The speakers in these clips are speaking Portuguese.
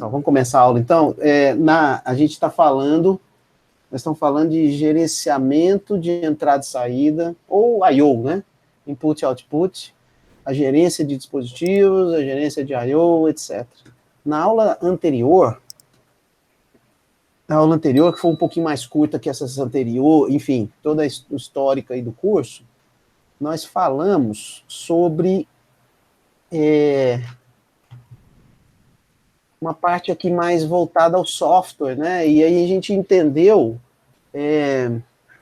Então, vamos começar a aula, então. A gente está falando, nós estamos falando de gerenciamento de entrada e saída, ou I/O, né? Input e Output, a gerência de dispositivos, a gerência de I/O, etc. Na aula anterior, que foi um pouquinho mais curta que essas anteriores, enfim, toda a histórica aí do curso, nós falamos sobre uma parte aqui mais voltada ao software, né? E aí a gente entendeu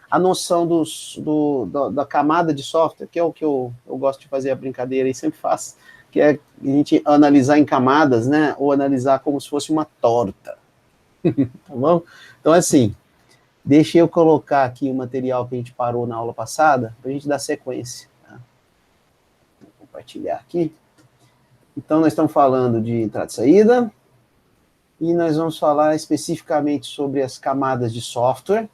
a noção da camada de software, que é o que eu gosto de fazer a brincadeira e sempre faço, que é a gente analisar em camadas, né? Ou analisar como se fosse uma torta. Tá bom? Então, assim, deixa eu colocar aqui o material que a gente parou na aula passada, para a gente dar sequência. Tá? Vou compartilhar aqui. Então, nós estamos falando de entrada e saída, e nós vamos falar especificamente sobre as camadas de software,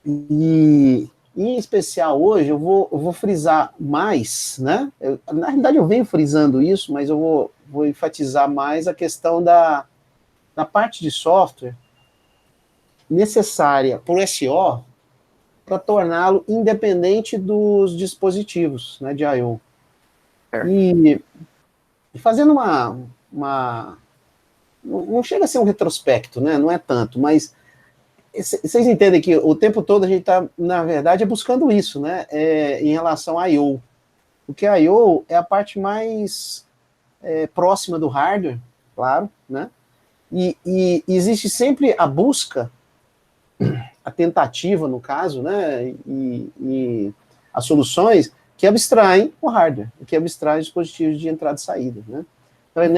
e em especial hoje eu vou frisar mais, né? Na realidade eu venho frisando isso, mas eu vou enfatizar mais a questão da parte de software necessária para o SO para torná-lo independente dos dispositivos, né, de I/O. E fazendo não chega a ser um retrospecto, né? Não é tanto, mas vocês entendem que o tempo todo a gente está, na verdade, buscando isso, né? Em relação a I/O. Porque a I/O é a parte mais próxima do hardware, claro, né? E existe sempre a busca, a tentativa, no caso, né? E as soluções que abstraem o hardware, que abstraem os dispositivos de entrada e saída, né? Então é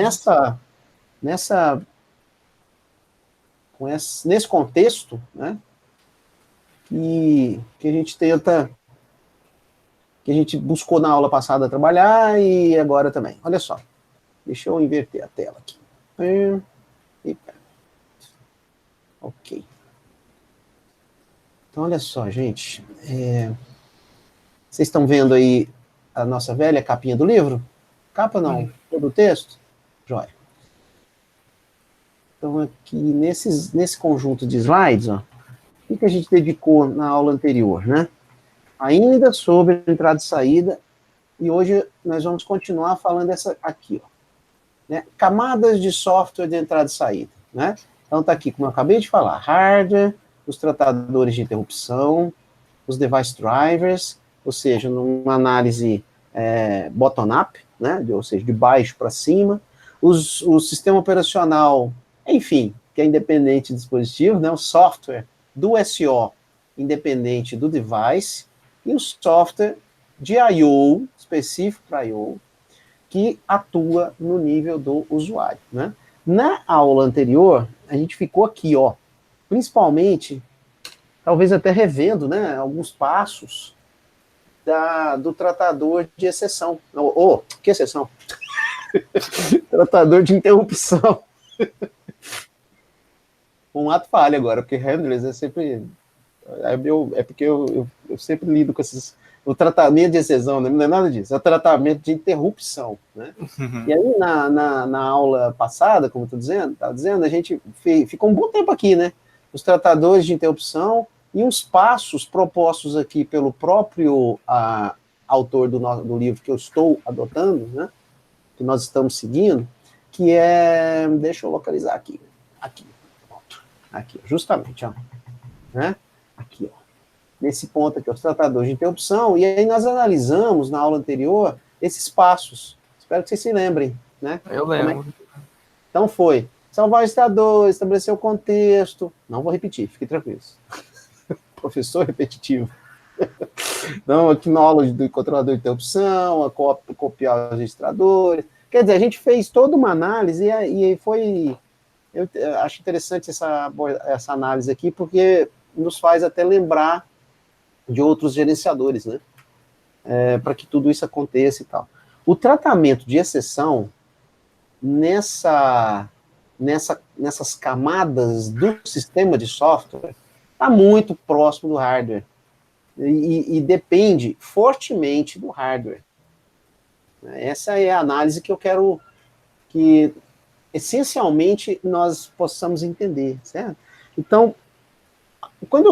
nesse contexto, né, que a gente tenta, que a gente buscou na aula passada trabalhar e agora também. Olha só, deixa eu inverter a tela aqui. Ok. Então, olha só, gente. Vocês estão vendo aí a nossa velha capinha do livro? Capa não, todo o texto? Jóia. Então, aqui nesse conjunto de slides, ó, o que a gente dedicou na aula anterior, né? Ainda sobre entrada e saída, e hoje nós vamos continuar falando essa aqui, ó, né? Camadas de software de entrada e saída, né? Então tá aqui, como eu acabei de falar, hardware, os tratadores de interrupção, os device drivers, ou seja, numa análise bottom-up, né? Ou seja, de baixo para cima, o sistema operacional, enfim, que é independente do dispositivo, né? O software do SO independente do device, e o software de I/O, específico para I/O, que atua no nível do usuário, né? Na aula anterior, a gente ficou aqui, ó, principalmente, talvez até revendo, né, alguns passos do tratador de exceção. Que exceção? Tratador de interrupção. Um ato falha agora, porque handlers é sempre... É porque eu sempre lido com esses... O tratamento de exceção, não é nada disso, é o tratamento de interrupção, né? Uhum. E aí, na aula passada, como eu estava dizendo, a gente ficou um bom tempo aqui, né? Os tratadores de interrupção e uns passos propostos aqui pelo próprio autor do livro que eu estou adotando, né? Que nós estamos seguindo, que é... Deixa eu localizar aqui. Aqui, justamente, ó. Né? Aqui, ó. Nesse ponto aqui, os tratadores de interrupção, e aí nós analisamos, na aula anterior, esses passos. Espero que vocês se lembrem, né? Eu lembro. Então foi, salvar o estador, estabelecer o contexto, não vou repetir, fiquem tranquilos. Professor repetitivo. Então, aqui na aula do controlador de interrupção, copiar os registradores, quer dizer, a gente fez toda uma análise, e foi, eu acho interessante essa análise aqui, porque nos faz até lembrar de outros gerenciadores, né? Para que tudo isso aconteça e tal. O tratamento de exceção nessas camadas do sistema de software está muito próximo do hardware e depende fortemente do hardware. Essa é a análise que eu quero que essencialmente nós possamos entender, certo? Então, quando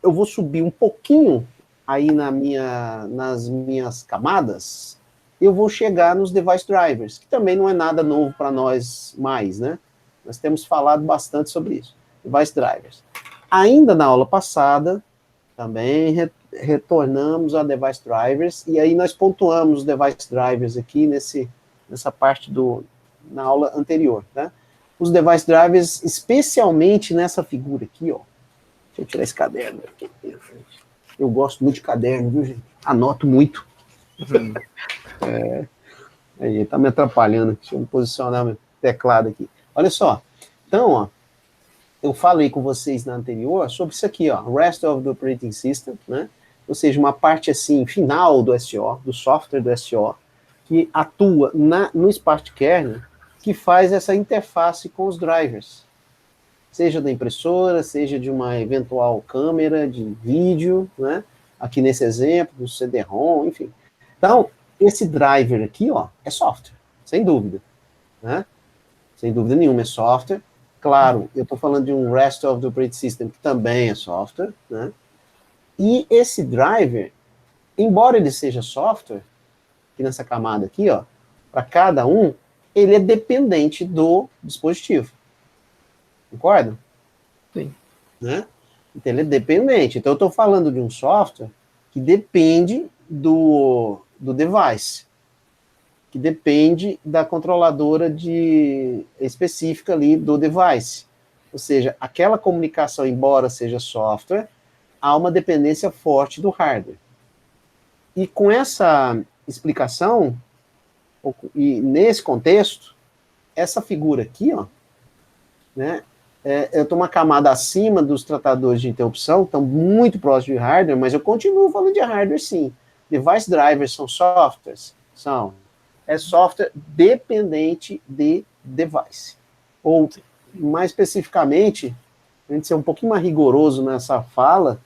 eu vou subir um pouquinho aí nas minhas camadas, eu vou chegar nos device drivers, que também não é nada novo para nós mais, né? Nós temos falado bastante sobre isso. Device drivers. Ainda na aula passada, também retornamos a device drivers, e aí nós pontuamos os device drivers aqui nessa parte na aula anterior, tá? Os device drivers, especialmente nessa figura aqui, ó. Deixa eu tirar esse caderno aqui. Eu gosto muito de caderno, viu, gente? Anoto muito. Aí, tá me atrapalhando. Deixa eu posicionar meu teclado aqui. Olha só. Então, ó, eu falei com vocês na anterior sobre isso aqui, ó, Rest of the Operating System, né? Ou seja, uma parte assim, final do SO, do software do SO, que atua no Spark Kernel, que faz essa interface com os drivers. Seja da impressora, seja de uma eventual câmera de vídeo, né? Aqui nesse exemplo, do CD-ROM, enfim. Então, esse driver aqui, ó, é software, sem dúvida, né? Sem dúvida nenhuma é software. Claro, eu estou falando de um Rest of the Operating System, que também é software, né? E esse driver, embora ele seja software, aqui nessa camada aqui, ó, para cada um, ele é dependente do dispositivo. Concorda? Sim. Né? Então ele é dependente. Então eu estou falando de um software que depende do device, que depende da controladora específica ali do device. Ou seja, aquela comunicação, embora seja software, há uma dependência forte do hardware. E com essa explicação, e nesse contexto, essa figura aqui, ó, né, eu estou uma camada acima dos tratadores de interrupção, estão muito próximos de hardware, mas eu continuo falando de hardware, sim. Device drivers são softwares? São. É software dependente de device. Ou, mais especificamente, a gente ser um pouquinho mais rigoroso nessa fala,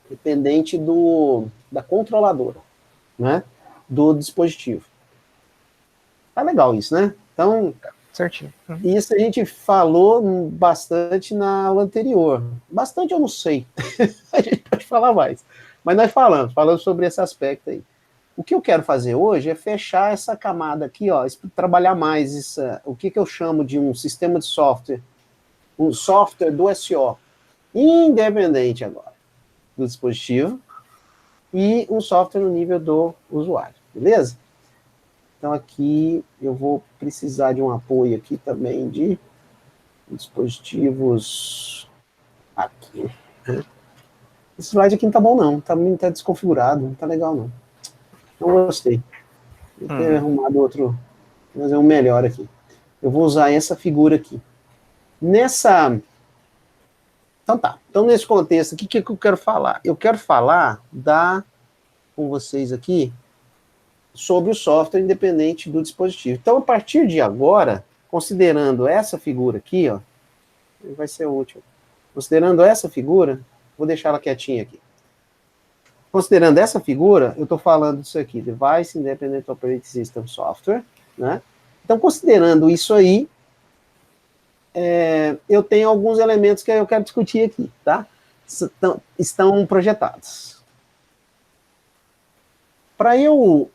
dependente da controladora, né, do dispositivo. Tá legal isso, né? Então, certinho. Isso a gente falou bastante na aula anterior. Bastante eu não sei. A gente pode falar mais. Mas nós falamos sobre esse aspecto aí. O que eu quero fazer hoje é fechar essa camada aqui, ó, trabalhar mais o que eu chamo de um sistema de software, um software do SO, independente agora do dispositivo, e um software no nível do usuário, beleza? Então, aqui eu vou precisar de um apoio aqui também de dispositivos aqui. Esse slide aqui não tá bom, não. Tá desconfigurado, não tá legal, não. Não gostei. Vou ter arrumado outro, fazer um melhor aqui. Eu vou usar essa figura aqui. Então tá. Então, nesse contexto, o que eu quero falar? Eu quero falar com vocês aqui sobre o software independente do dispositivo. Então, a partir de agora, considerando essa figura aqui, ó, vai ser útil. Considerando essa figura, vou deixar ela quietinha aqui. Considerando essa figura, eu estou falando disso aqui, Device Independent Operating System Software, né? Então, considerando isso aí, eu tenho alguns elementos que eu quero discutir aqui, tá? Estão projetados. Para eu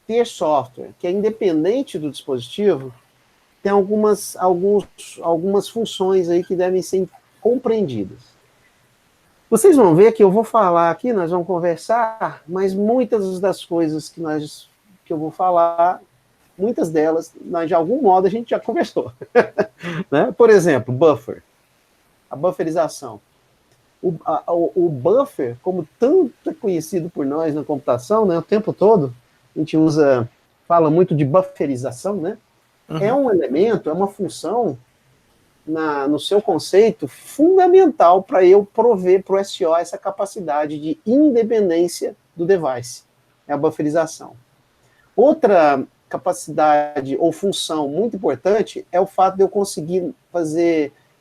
ter software que é independente do dispositivo, tem algumas funções aí que devem ser compreendidas. Vocês vão ver que eu vou falar aqui, nós vamos conversar, mas muitas das coisas que eu vou falar, muitas delas, de algum modo, a gente já conversou. Né? Por exemplo, buffer, a bufferização. O buffer, como tanto é conhecido por nós na computação, né, o tempo todo, a gente fala muito de bufferização, né? Uhum. É um elemento, é uma função, no seu conceito, fundamental para eu prover para o SO essa capacidade de independência do device. É a bufferização. Outra capacidade ou função muito importante é o fato de eu conseguir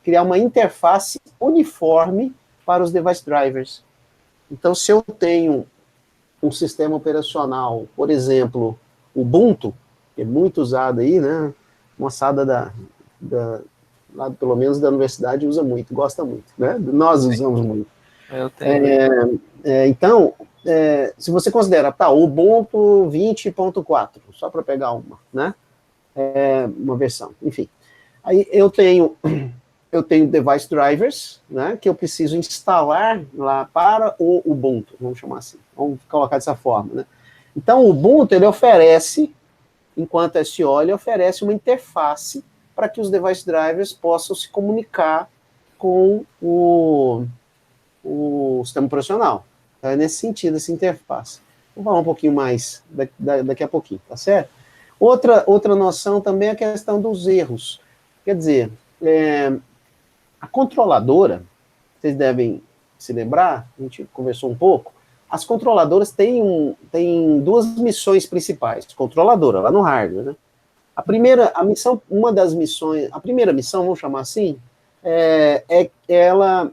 criar uma interface uniforme para os device drivers. Então, se eu tenho um sistema operacional, por exemplo, Ubuntu, que é muito usado aí, né? moçada lá, pelo menos da universidade, usa muito, gosta muito, né? Nós usamos muito. Eu tenho. Então, se você considera, tá, o Ubuntu 20.4, só para pegar uma, né? Uma versão, enfim. Aí eu tenho device drivers, né, que eu preciso instalar lá para o Ubuntu, vamos chamar assim, vamos colocar dessa forma, né. Então, o Ubuntu, ele oferece, enquanto SO, ele oferece uma interface para que os device drivers possam se comunicar com o sistema operacional. Então, é nesse sentido, essa interface. Vou falar um pouquinho mais daqui a pouquinho, tá certo? Outra noção também é a questão dos erros. Quer dizer, a controladora, vocês devem se lembrar, a gente conversou um pouco, as controladoras têm duas missões principais, controladora, lá no hardware, né? A primeira missão, vamos chamar assim, é ela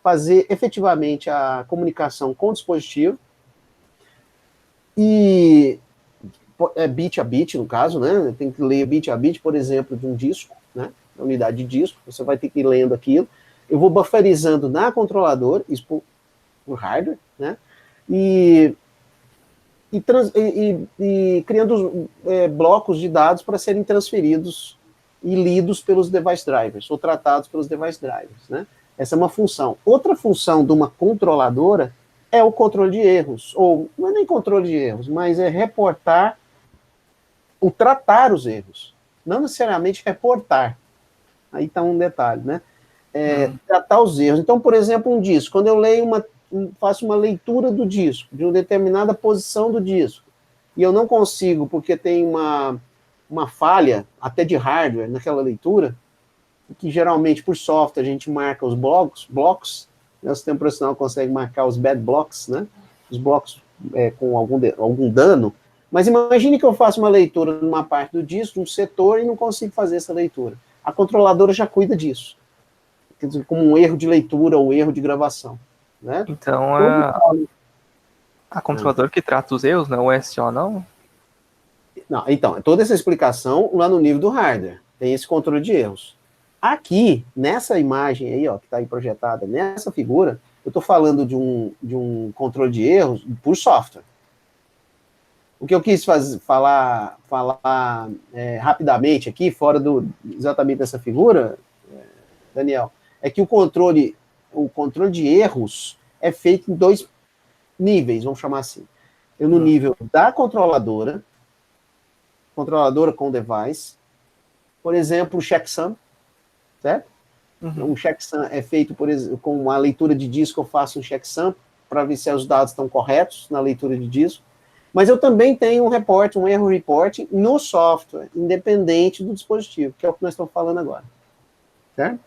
fazer efetivamente a comunicação com o dispositivo, e bit a bit, no caso, né? Tem que ler bit a bit, por exemplo, de um disco, né? Da unidade de disco, você vai ter que ir lendo aquilo. Eu vou bufferizando na controladora, isso por hardware, né? E criando blocos de dados para serem transferidos e lidos pelos device drivers, ou tratados pelos device drivers, né? Essa é uma função. Outra função de uma controladora é o controle de erros, ou não é nem controle de erros, mas é reportar, ou tratar os erros, não necessariamente reportar. Aí está um detalhe, né? Tratar os erros. Então, por exemplo, um disco, quando eu faço uma leitura do disco, de uma determinada posição do disco, e eu não consigo, porque tem uma falha, até de hardware, naquela leitura, que geralmente, por software, a gente marca os blocos, né, o sistema operacional consegue marcar os bad blocks, né? Os blocos com algum dano, mas imagine que eu faço uma leitura numa parte do disco, um setor, e não consigo fazer essa leitura. A controladora já cuida disso, quer dizer, como um erro de leitura ou erro de gravação, né? Então, a controladora que trata os erros, não o SO, não? Não, então, toda essa explicação lá no nível do hardware, tem esse controle de erros. Aqui, nessa imagem aí, ó, que está aí projetada, nessa figura, eu estou falando de um controle de erros por software. O que eu quis falar rapidamente aqui, fora exatamente dessa figura, Daniel, é que o controle de erros é feito em dois níveis, vamos chamar assim. No nível da controladora com device, por exemplo, o checksum, certo? Uhum. Um checksum é feito, por exemplo, com uma leitura de disco, eu faço um checksum para ver se os dados estão corretos na leitura de disco. Mas eu também tenho um erro reporting no software, independente do dispositivo, que é o que nós estamos falando agora. Certo?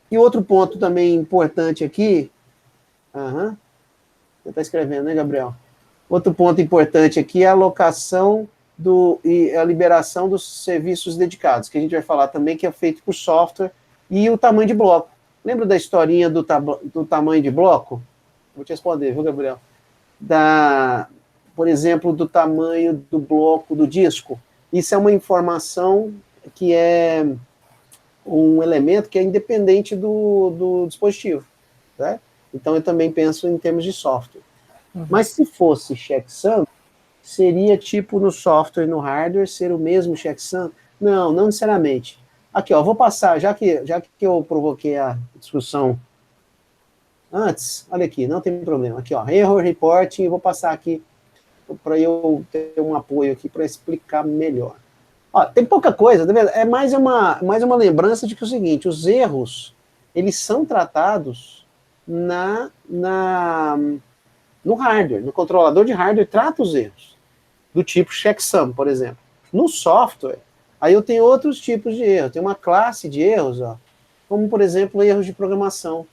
E outro ponto também importante aqui, você está escrevendo, né, Gabriel? Outro ponto importante aqui é a alocação e a liberação dos serviços dedicados, que a gente vai falar também, que é feito por software, e o tamanho de bloco. Lembra da historinha do tamanho de bloco? Vou te responder, viu, Gabriel? Por exemplo, do tamanho do bloco do disco. Isso é uma informação que é um elemento que é independente do dispositivo. Né? Então, eu também penso em termos de software. Mas se fosse checksum, seria tipo no software e no hardware ser o mesmo checksum? Não necessariamente. Aqui, ó, vou passar, já que eu provoquei a discussão antes, olha aqui, não tem problema. Aqui, ó, error reporting, vou passar aqui para eu ter um apoio aqui para explicar melhor. Ó, tem pouca coisa, é mais uma lembrança de que é o seguinte, os erros, eles são tratados no hardware, no controlador de hardware trata os erros, do tipo checksum, por exemplo. No software, aí eu tenho outros tipos de erros, tem uma classe de erros, ó, como, por exemplo, erros de programação.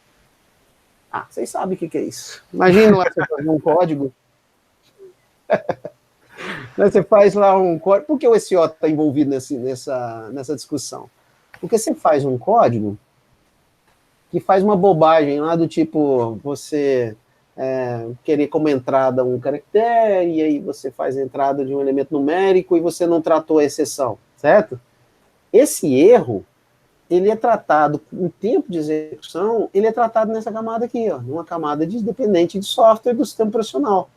Vocês sabem o que é isso. Imagina lá você fazer um código. Você faz lá um código. Por que o SEO está envolvido nessa discussão? Porque você faz um código que faz uma bobagem lá do tipo, você querer como entrada um caractere, e aí você faz a entrada de um elemento numérico e você não tratou a exceção, certo? Esse erro, ele é tratado, o tempo de execução, ele é tratado nessa camada aqui, ó, numa camada dependente de software do sistema operacional,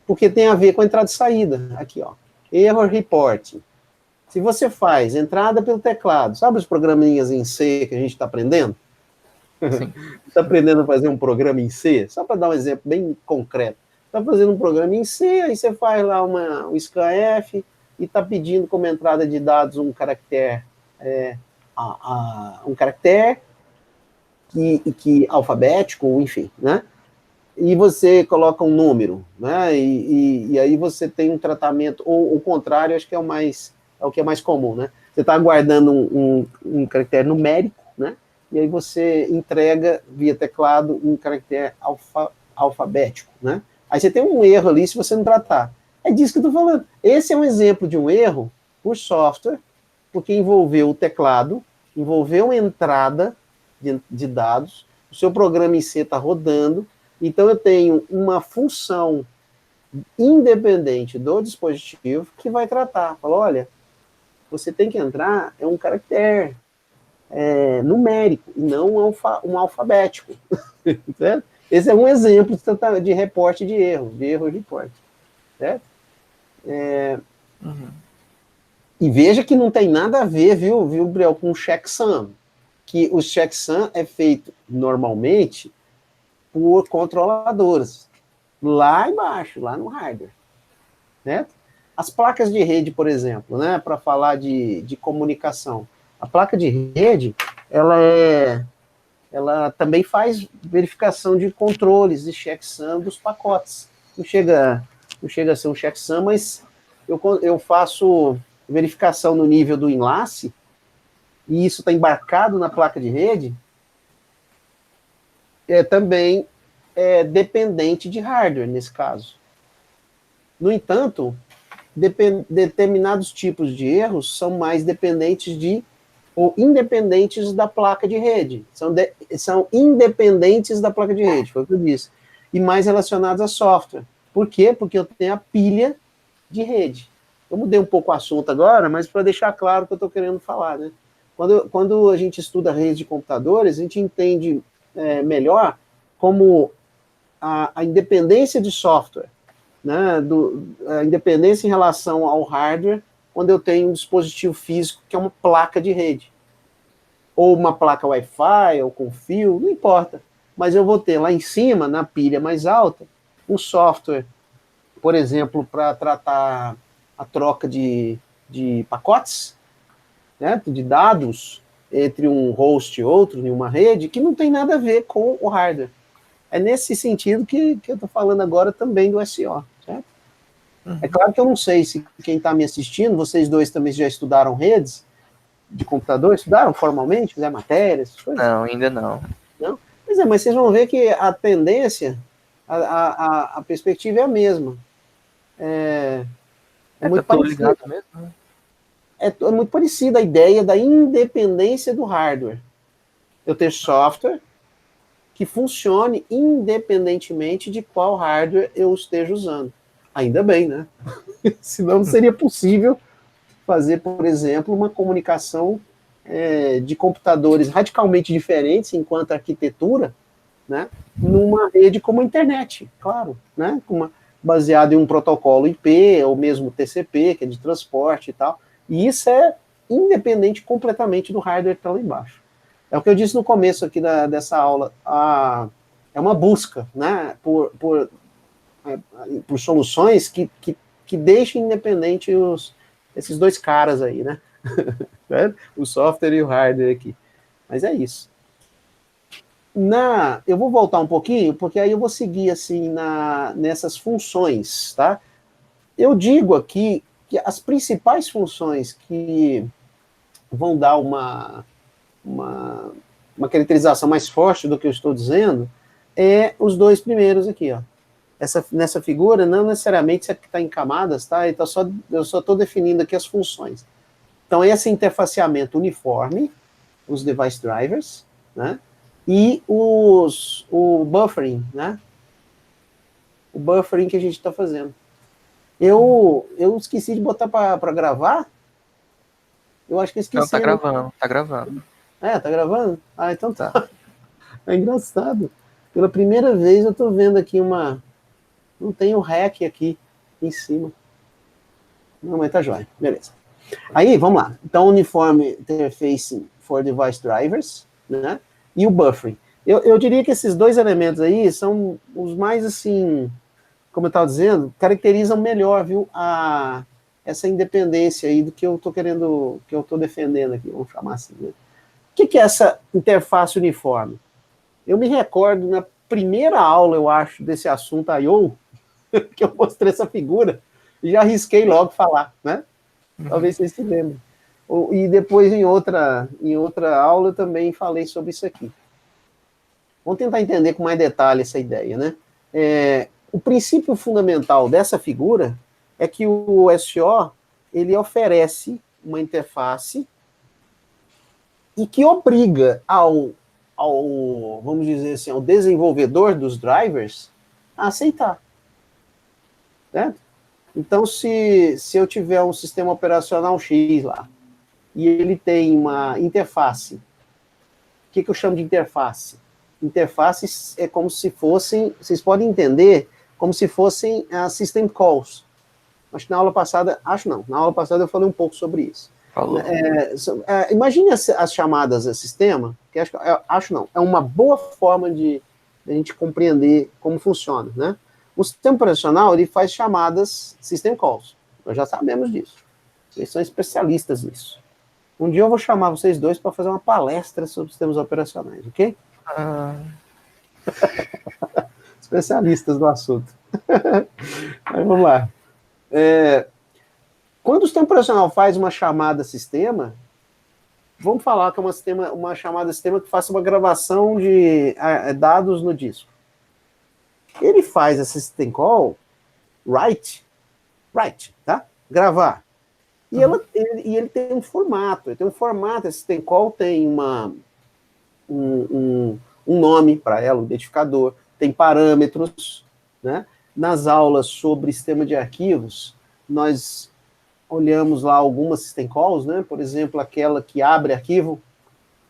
porque tem a ver com a entrada e saída, aqui, ó, error report. Se você faz entrada pelo teclado, sabe os programinhas em C que a gente está aprendendo? Está aprendendo a fazer um programa em C? Só para dar um exemplo bem concreto. Está fazendo um programa em C, aí você faz lá um scanf e está pedindo como entrada de dados um caractere, um caractere que alfabético, enfim, né? E você coloca um número, né? E aí você tem um tratamento, ou o contrário, acho que é o que é mais comum, né? Você está aguardando um caractere numérico, né? E aí você entrega via teclado um caractere alfabético, né? Aí você tem um erro ali se você não tratar. É disso que eu estou falando. Esse é um exemplo de um erro por software, porque envolveu o teclado, envolveu uma entrada de dados, o seu programa em C está rodando, então eu tenho uma função independente do dispositivo que vai tratar. Fala, olha, você tem que entrar, é um caractere numérico, e não um alfabético. Certo? Esse é um exemplo de reporte de erro report. Certo? E veja que não tem nada a ver, viu, Briel, com o checksum. Que o checksum é feito normalmente por controladores. Lá embaixo, lá no hardware. Certo? As placas de rede, por exemplo, né, para falar de comunicação. A placa de rede, ela também faz verificação de controles de checksum dos pacotes. Não chega a ser um checksum, mas eu faço verificação no nível do enlace, e isso está embarcado na placa de rede, também é dependente de hardware, nesse caso. No entanto, determinados tipos de erros são mais dependentes ou independentes da placa de rede. São independentes da placa de rede, foi o que eu disse. E mais relacionados a software. Por quê? Porque eu tenho a pilha de rede. Eu mudei um pouco o assunto agora, mas para deixar claro o que eu estou querendo falar, né? Quando a gente estuda redes de computadores, a gente entende melhor como a independência de software, né, a independência em relação ao hardware, quando eu tenho um dispositivo físico que é uma placa de rede, ou uma placa Wi-Fi, ou com fio, não importa, mas eu vou ter lá em cima, na pilha mais alta, um software, por exemplo, para tratar a troca de pacotes, né, de dados entre um host e outro, em uma rede, que não tem nada a ver com o hardware. É nesse sentido que eu estou falando agora também do SO, certo? É claro que eu não sei se quem está me assistindo, vocês dois também já estudaram redes de computador, estudaram formalmente, fizeram matérias, essas coisas? Não, ainda não. Não? Pois é, mas vocês vão ver que a tendência, a perspectiva é a mesma. É muito parecida. Mesmo, né? É muito parecida a ideia da independência do hardware. Eu ter software que funcione independentemente de qual hardware eu esteja usando. Ainda bem, né? Senão não seria possível fazer, por exemplo, uma comunicação de computadores radicalmente diferentes enquanto arquitetura, né? Numa rede como a internet, claro, né? Baseado em um protocolo IP, ou mesmo TCP, que é de transporte e tal. E isso é independente completamente do hardware que está lá embaixo. É o que eu disse no começo aqui dessa aula. É uma busca, né, por soluções que deixem independente esses dois caras aí, né? O software e o hardware aqui. Mas é isso. Eu vou voltar um pouquinho, porque aí eu vou seguir assim nessas funções, tá? Eu digo aqui que as principais funções que vão dar uma caracterização mais forte do que eu estou dizendo, os dois primeiros aqui, ó. Nessa figura, não necessariamente isso aqui está em camadas, tá? Então, eu só estou definindo aqui as funções. Então, esse interfaceamento uniforme, os device drivers, né? E o buffering, né? o buffering que a gente está fazendo. Eu esqueci de botar para gravar. Eu acho que esqueci. Não, tá gravando, tá gravando. É, tá gravando? Ah, então Tá. É engraçado. Pela primeira vez eu tô vendo aqui uma... Não tem o REC aqui em cima. Não, mas tá jóia. Beleza. Aí, vamos lá. Então, Uniform Interface for Device Drivers, né? E o buffering. Eu diria que esses dois elementos aí são os mais, assim, como eu estava dizendo, caracterizam melhor, viu, essa independência aí do que eu estou querendo, que eu estou defendendo aqui, vamos chamar assim, né? O que é essa interface uniforme? Eu me recordo na primeira aula, eu acho, desse assunto I/O, que eu mostrei essa figura, e já arrisquei logo falar, né? Talvez vocês se lembrem. E depois, em outra aula, eu também falei sobre isso aqui. Vamos tentar entender com mais detalhe essa ideia, né? O princípio fundamental dessa figura é que o SO, ele oferece uma interface e que obriga ao, vamos dizer assim, ao desenvolvedor dos drivers a aceitar. Certo? Então, se eu tiver um sistema operacional X lá, e ele tem uma interface, o que eu chamo de interface? Interfaces é como se fossem, vocês podem entender, como se fossem system calls. Acho que na aula passada eu falei um pouco sobre isso. Falou. Imagine as chamadas a sistema, que é uma boa forma de a gente compreender como funciona, né? O sistema operacional, ele faz chamadas system calls. Nós já sabemos disso. Vocês são especialistas nisso. Um dia eu vou chamar vocês dois para fazer uma palestra sobre sistemas operacionais, ok? Especialistas do assunto. Mas vamos lá. Quando o sistema operacional faz uma chamada sistema, vamos falar que é uma chamada sistema que faça uma gravação de dados no disco. Ele faz essa system call, write, tá? Gravar. E ele tem um formato. Esse system call tem um nome para ela, um identificador, tem parâmetros, né? Nas aulas sobre sistema de arquivos, nós olhamos lá algumas system calls, né? Por exemplo, aquela que abre arquivo,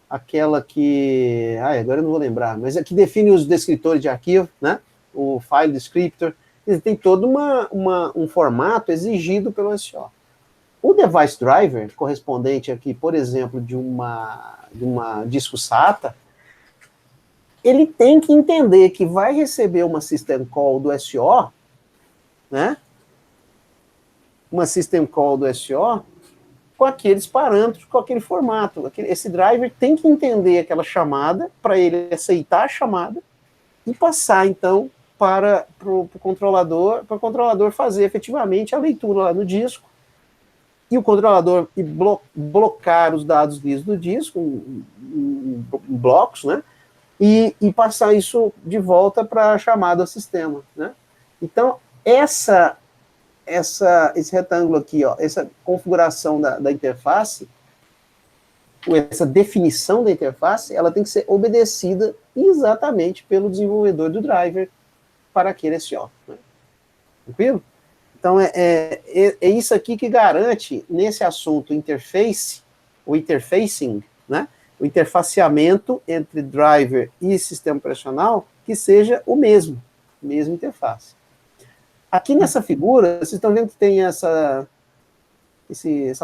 aquela que... agora eu não vou lembrar, mas é que define os descritores de arquivo, né? O file descriptor. Ele tem todo um formato exigido pelo SO. O device driver, correspondente aqui, por exemplo, de uma disco SATA, ele tem que entender que vai receber uma system call do SO, né? Uma system call do SO com aqueles parâmetros, com aquele formato. Esse driver tem que entender aquela chamada para ele aceitar a chamada e passar, então, para o controlador fazer efetivamente a leitura lá no disco e o controlador blocar os dados lidos do disco em blocos, né? E passar isso de volta para a chamada ao sistema, né? Então, esse retângulo aqui, ó, essa configuração da interface, essa definição da interface, ela tem que ser obedecida exatamente pelo desenvolvedor do driver para aquele SO. Né? Tranquilo? Então, é isso aqui que garante, nesse assunto interface, o interfacing, né? O interfaceamento entre driver e sistema operacional, que seja o mesma interface. Aqui nessa figura, vocês estão vendo que tem essa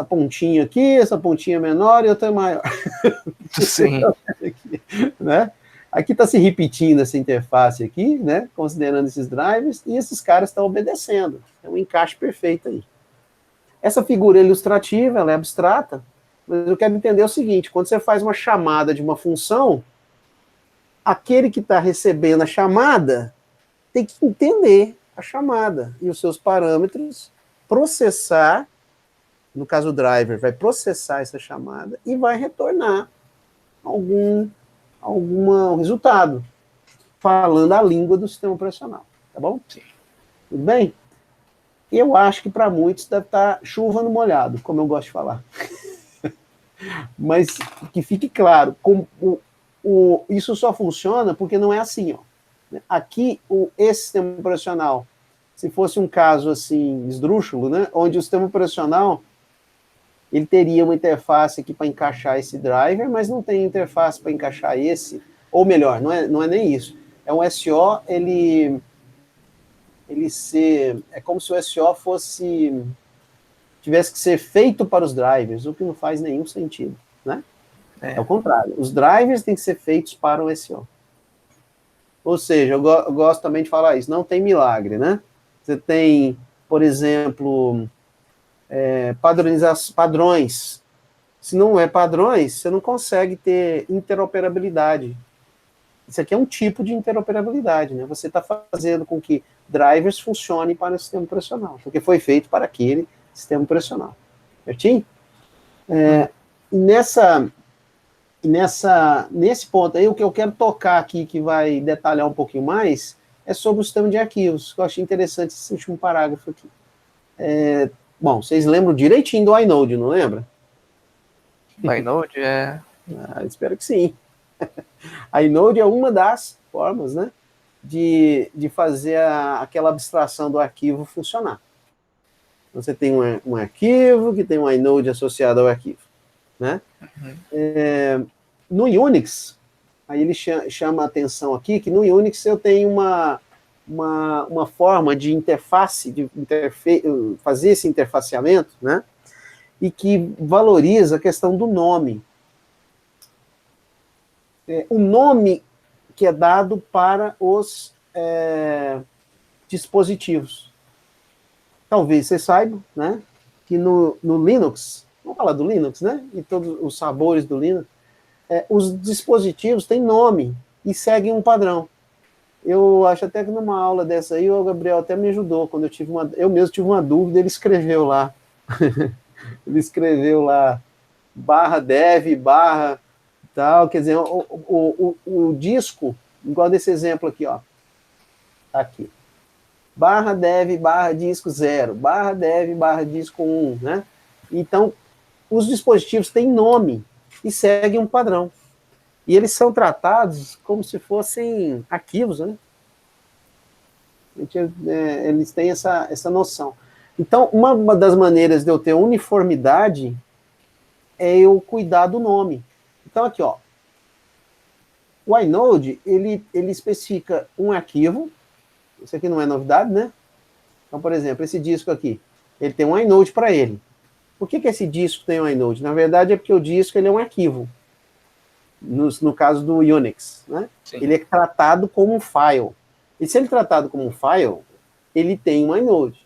pontinha aqui, essa pontinha menor e outra maior. Sim. Aqui, né? Aqui está se repetindo essa interface aqui, né? Considerando esses drivers, e esses caras estão obedecendo. É um encaixe perfeito aí. Essa figura é ilustrativa, ela é abstrata, mas eu quero entender o seguinte: quando você faz uma chamada de uma função, aquele que está recebendo a chamada tem que entender a chamada e os seus parâmetros, processar, no caso o driver vai processar essa chamada e vai retornar algum resultado, falando a língua do sistema operacional, tá bom? Sim. Tudo bem? Eu acho que para muitos deve estar chuva no molhado, como eu gosto de falar. Mas que fique claro, isso só funciona porque não é assim, ó. Aqui, esse sistema operacional se fosse um caso assim, esdrúxulo, né, onde o sistema operacional ele teria uma interface aqui para encaixar esse driver, mas não tem interface para encaixar esse, ou melhor, não é nem isso. É um SO, é como se o SO tivesse que ser feito para os drivers, o que não faz nenhum sentido, né? É o contrário. Os drivers têm que ser feitos para o SO. Ou seja, eu gosto também de falar isso, não tem milagre, né? Você tem, por exemplo, padrões. Se não é padrões, você não consegue ter interoperabilidade. Isso aqui é um tipo de interoperabilidade, né? Você está fazendo com que drivers funcionem para o sistema operacional, porque foi feito para aquele sistema operacional. Certinho? Nesse ponto aí, o que eu quero tocar aqui, que vai detalhar um pouquinho mais, é sobre o sistema de arquivos, que eu achei interessante esse último parágrafo aqui. Bom, vocês lembram direitinho do inode, não lembra? O inode é... Espero que sim. A inode é uma das formas, né, de fazer aquela abstração do arquivo funcionar. Você tem um arquivo que tem um inode associado ao arquivo, né? No Unix, aí ele chama a atenção aqui que no Unix eu tenho uma forma de interface, fazer esse interfaceamento, né? E que valoriza a questão do nome. O nome que é dado para os dispositivos. Talvez vocês saibam, né? Que no Linux, vamos falar do Linux, né? E todos os sabores do Linux, os dispositivos têm nome e seguem um padrão. Eu acho até que numa aula dessa aí, o Gabriel até me ajudou, quando eu mesmo tive uma dúvida, ele escreveu lá. Ele escreveu lá, /dev, tal, quer dizer, o disco, igual desse exemplo aqui, ó, tá aqui. /dev, /disco 0, /dev, /disco 1, né? Então, os dispositivos têm nome e seguem um padrão. E eles são tratados como se fossem arquivos, né? Eles têm essa noção. Então, uma das maneiras de eu ter uniformidade é eu cuidar do nome. Então, aqui, ó, o inode, ele especifica um arquivo, isso aqui não é novidade, né? Então, por exemplo, esse disco aqui, ele tem um inode para ele. Por que esse disco tem um inode? Na verdade, é porque o disco ele é um arquivo, no caso do Unix, né? Sim. Ele é tratado como um file. E se ele é tratado como um file, ele tem um inode.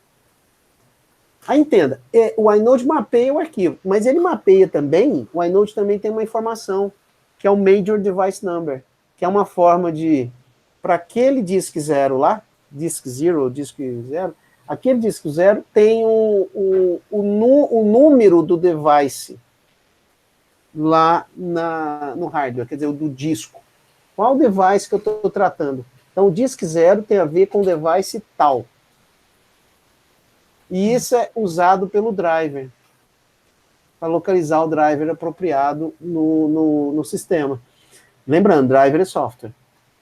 Aí entenda, o inode mapeia o arquivo, mas ele mapeia também, o inode também tem uma informação, que é o Major Device Number, que é uma forma de, para aquele disk 0 lá, disk 0 ou disk 0, aquele disk 0 tem o número do device lá no hardware, quer dizer, do disco. Qual device que eu estou tratando? Então, o disk 0 tem a ver com o device tal. E isso é usado pelo driver, para localizar o driver apropriado no sistema. Lembrando, driver é software,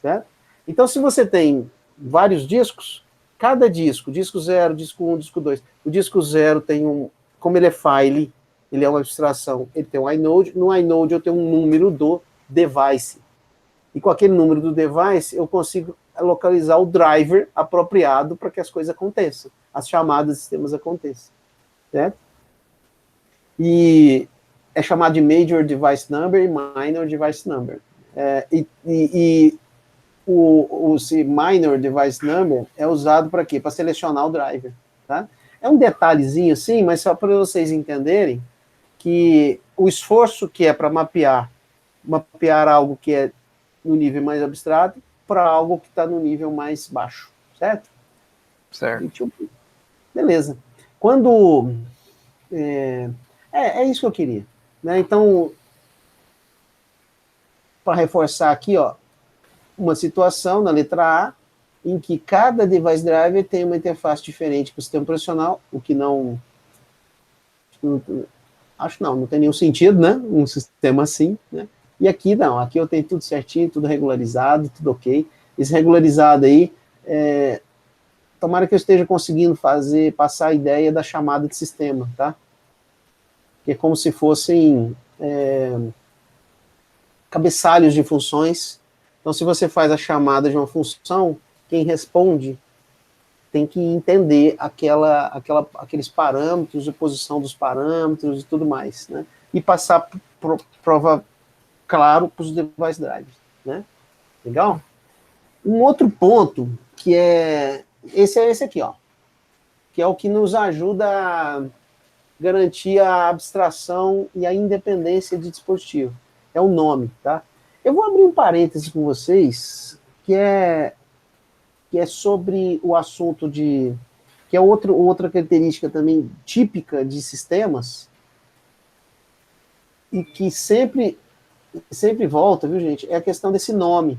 certo? Então, se você tem vários discos, cada disco 0, disco 1, disco 2, o disco 0 tem como ele é file, ele é uma abstração, ele tem um inode, no inode eu tenho um número do device. E com aquele número do device, eu consigo localizar o driver apropriado para que as coisas aconteçam, as chamadas de sistemas aconteçam, certo? E é chamado de Major Device Number e Minor Device Number. Esse Minor Device Number é usado para quê? Para selecionar o driver, tá? É um detalhezinho assim, mas só para vocês entenderem que o esforço que é para mapear algo que é no nível mais abstrato para algo que está no nível mais baixo, certo? Certo. Beleza. Quando... É isso que eu queria, né? Então, para reforçar aqui, ó, uma situação na letra A, em que cada device driver tem uma interface diferente para o sistema operacional, o que não tem nenhum sentido, né? Um sistema assim, né? E aqui não, aqui eu tenho tudo certinho, tudo regularizado, tudo ok. Esse regularizado aí tomara que eu esteja conseguindo passar a ideia da chamada de sistema, tá? Que é como se fossem cabeçalhos de funções. Então, se você faz a chamada de uma função, quem responde tem que entender aqueles parâmetros, a posição dos parâmetros e tudo mais, né? E passar prova claro para os device drivers, né? Legal? Um outro ponto que é esse aqui, ó, que é o que nos ajuda a garantir a abstração e a independência de dispositivo. É o nome, tá? Eu vou abrir um parêntese com vocês, que é sobre o assunto que é outra característica também típica de sistemas, e que sempre volta, viu, gente? É a questão desse nome.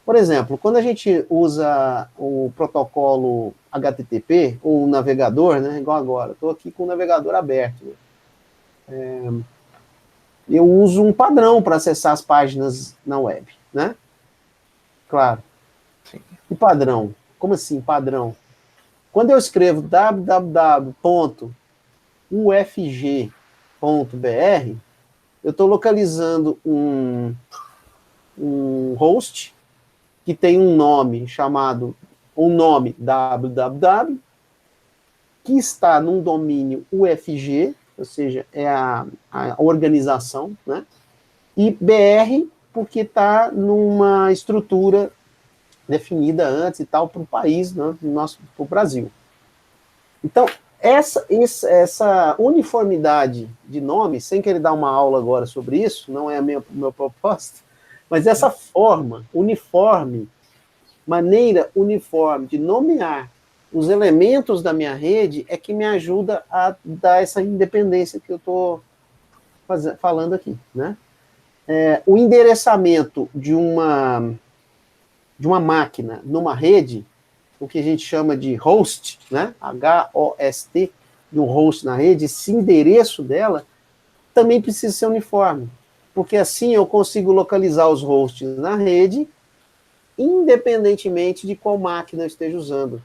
Por exemplo, quando a gente usa o protocolo HTTP, ou o navegador, né, igual agora, estou aqui com o navegador aberto. Eu uso um padrão para acessar as páginas na web, né? Claro. Sim. E padrão? Como assim, padrão? Quando eu escrevo www.ufg.br, eu estou localizando um host que tem um nome www, que está num domínio UFG, ou seja, é a organização, né? E BR, porque está numa estrutura definida antes e tal para o país, né, para o Brasil. Então, essa uniformidade de nome, sem querer dar uma aula agora sobre isso, não é a minha proposta, mas essa forma uniforme, maneira uniforme de nomear os elementos da minha rede é que me ajuda a dar essa independência que eu estou falando aqui, né? O endereçamento de uma máquina numa rede, o que a gente chama de host, né? H-O-S-T, de um host na rede, esse endereço dela também precisa ser uniforme, porque assim eu consigo localizar os hosts na rede, independentemente de qual máquina eu esteja usando.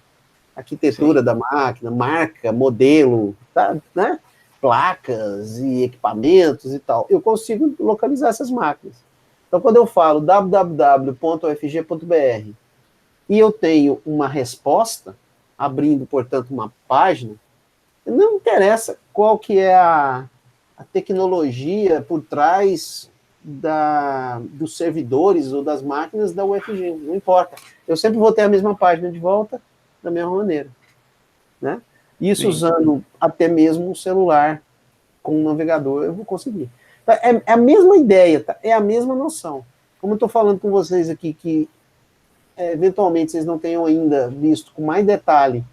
Arquitetura da máquina, marca, modelo, tá, né? Placas e equipamentos e tal. Eu consigo localizar essas máquinas. Então, quando eu falo www.ufg.br e eu tenho uma resposta, abrindo, portanto, uma página, não interessa qual que é a tecnologia por trás dos servidores ou das máquinas da UFG, não importa. Eu sempre vou ter a mesma página de volta, da mesma maneira, né? Isso Sim. Usando até mesmo um celular com um navegador, eu vou conseguir. É a mesma ideia, tá? É a mesma noção. Como eu estou falando com vocês aqui, que eventualmente vocês não tenham ainda visto com mais detalhe,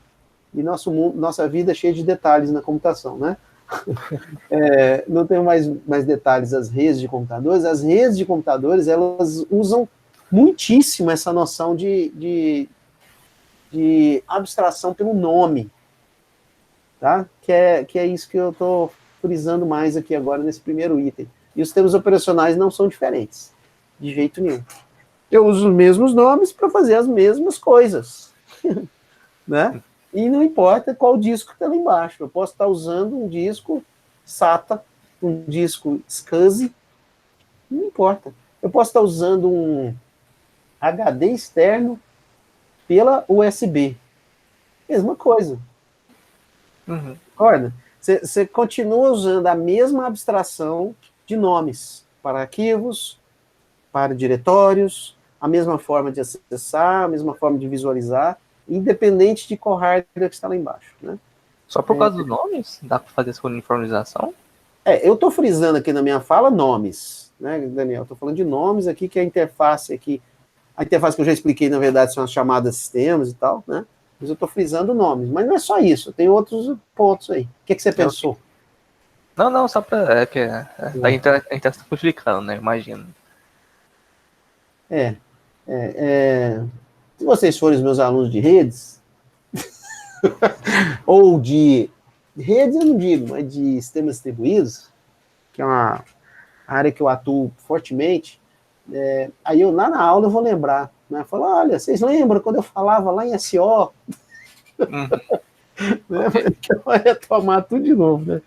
e nossa vida é cheia de detalhes na computação, né? Não tenho mais detalhes as redes de computadores. As redes de computadores, elas usam muitíssimo essa noção de abstração pelo nome, tá? Que é isso que eu estou frisando mais aqui agora nesse primeiro item. E os termos operacionais não são diferentes, de jeito nenhum. Eu uso os mesmos nomes para fazer as mesmas coisas, né? E não importa qual disco está lá embaixo. Eu posso estar usando um disco SATA, um disco SCSI, não importa. Eu posso estar usando um HD externo pela USB. Mesma coisa. Uhum. Concorda? Você continua usando a mesma abstração de nomes para arquivos, para diretórios, a mesma forma de acessar, a mesma forma de visualizar, independente de qual hardware que está lá embaixo, né? Só por causa dos nomes? Dá para fazer essa uniformização? Eu estou frisando aqui na minha fala nomes, né, Daniel? Estou falando de nomes aqui, que a interface aqui, a interface que eu já expliquei, na verdade, são as chamadas sistemas e tal, né? Mas eu estou frisando nomes. Mas não é só isso, tem outros pontos aí. O que você pensou? Não, só para... a gente está simplificando, né? Imagino. Se vocês forem os meus alunos de redes, ou de redes eu não digo, mas de sistemas distribuídos, que é uma área que eu atuo fortemente, aí eu lá na aula eu vou lembrar, né? Falar, olha, vocês lembram quando eu falava lá em SO? Né? Então, vai retomar tudo de novo, né?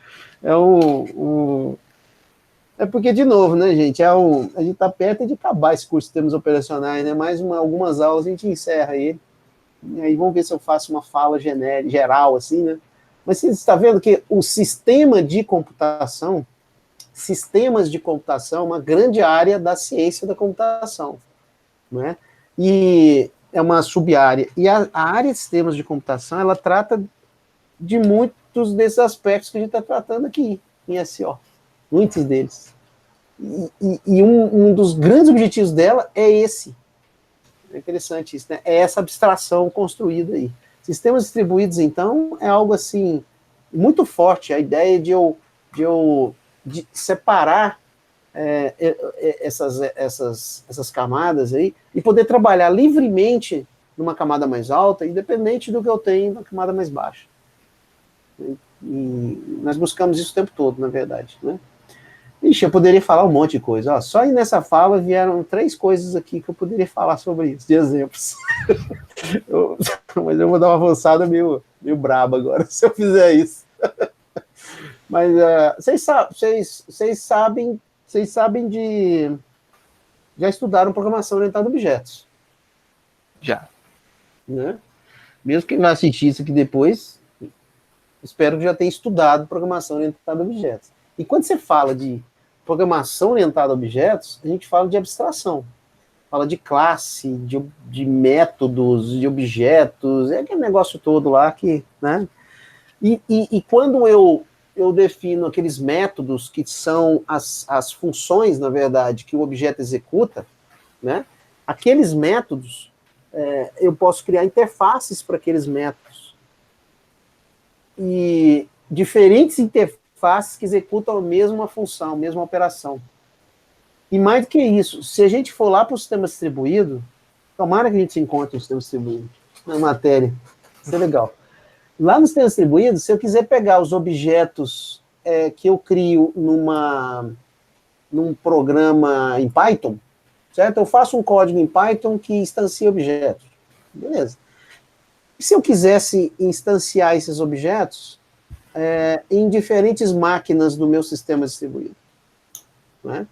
É porque, de novo, né, gente, a gente está perto de acabar esse curso de sistemas operacionais, né? Algumas aulas a gente encerra ele. E aí vamos ver se eu faço uma fala geral, assim, né? Mas você está vendo que o sistemas de computação, é uma grande área da ciência da computação, né? E é uma sub-área. E a área de sistemas de computação, ela trata de muitos desses aspectos que a gente está tratando aqui em SO. Muitos deles. E um dos grandes objetivos dela é esse. É interessante isso, né? É essa abstração construída aí. Sistemas distribuídos, então, é algo assim, muito forte. A ideia de separar essas camadas aí e poder trabalhar livremente numa camada mais alta, independente do que eu tenho na camada mais baixa. E nós buscamos isso o tempo todo, na verdade, né? Ixi, eu poderia falar um monte de coisa. Ó, só aí nessa fala vieram 3 coisas aqui que eu poderia falar sobre isso, de exemplos. Mas eu vou dar uma avançada meio braba agora, se eu fizer isso. Mas vocês sabem de... Já estudaram programação orientada a objetos. Já. Né? Mesmo quem vai assistir isso aqui depois, espero que já tenha estudado programação orientada a objetos. E quando você fala de programação orientada a objetos, a gente fala de abstração. Fala de classe, de métodos, de objetos, é aquele negócio todo lá que, né? E quando eu defino aqueles métodos que são as funções, na verdade, que o objeto executa, né? Aqueles métodos, eu posso criar interfaces para aqueles métodos. E diferentes interfaces que executam a mesma função, a mesma operação. E mais do que isso, se a gente for lá para o sistema distribuído, tomara que a gente se encontre no sistema distribuído, na matéria, isso é legal. Lá no sistema distribuído, se eu quiser pegar os objetos que eu crio num programa em Python, certo? Eu faço um código em Python que instancia objetos. Beleza. E se eu quisesse instanciar esses objetos em diferentes máquinas do meu sistema distribuído? Né?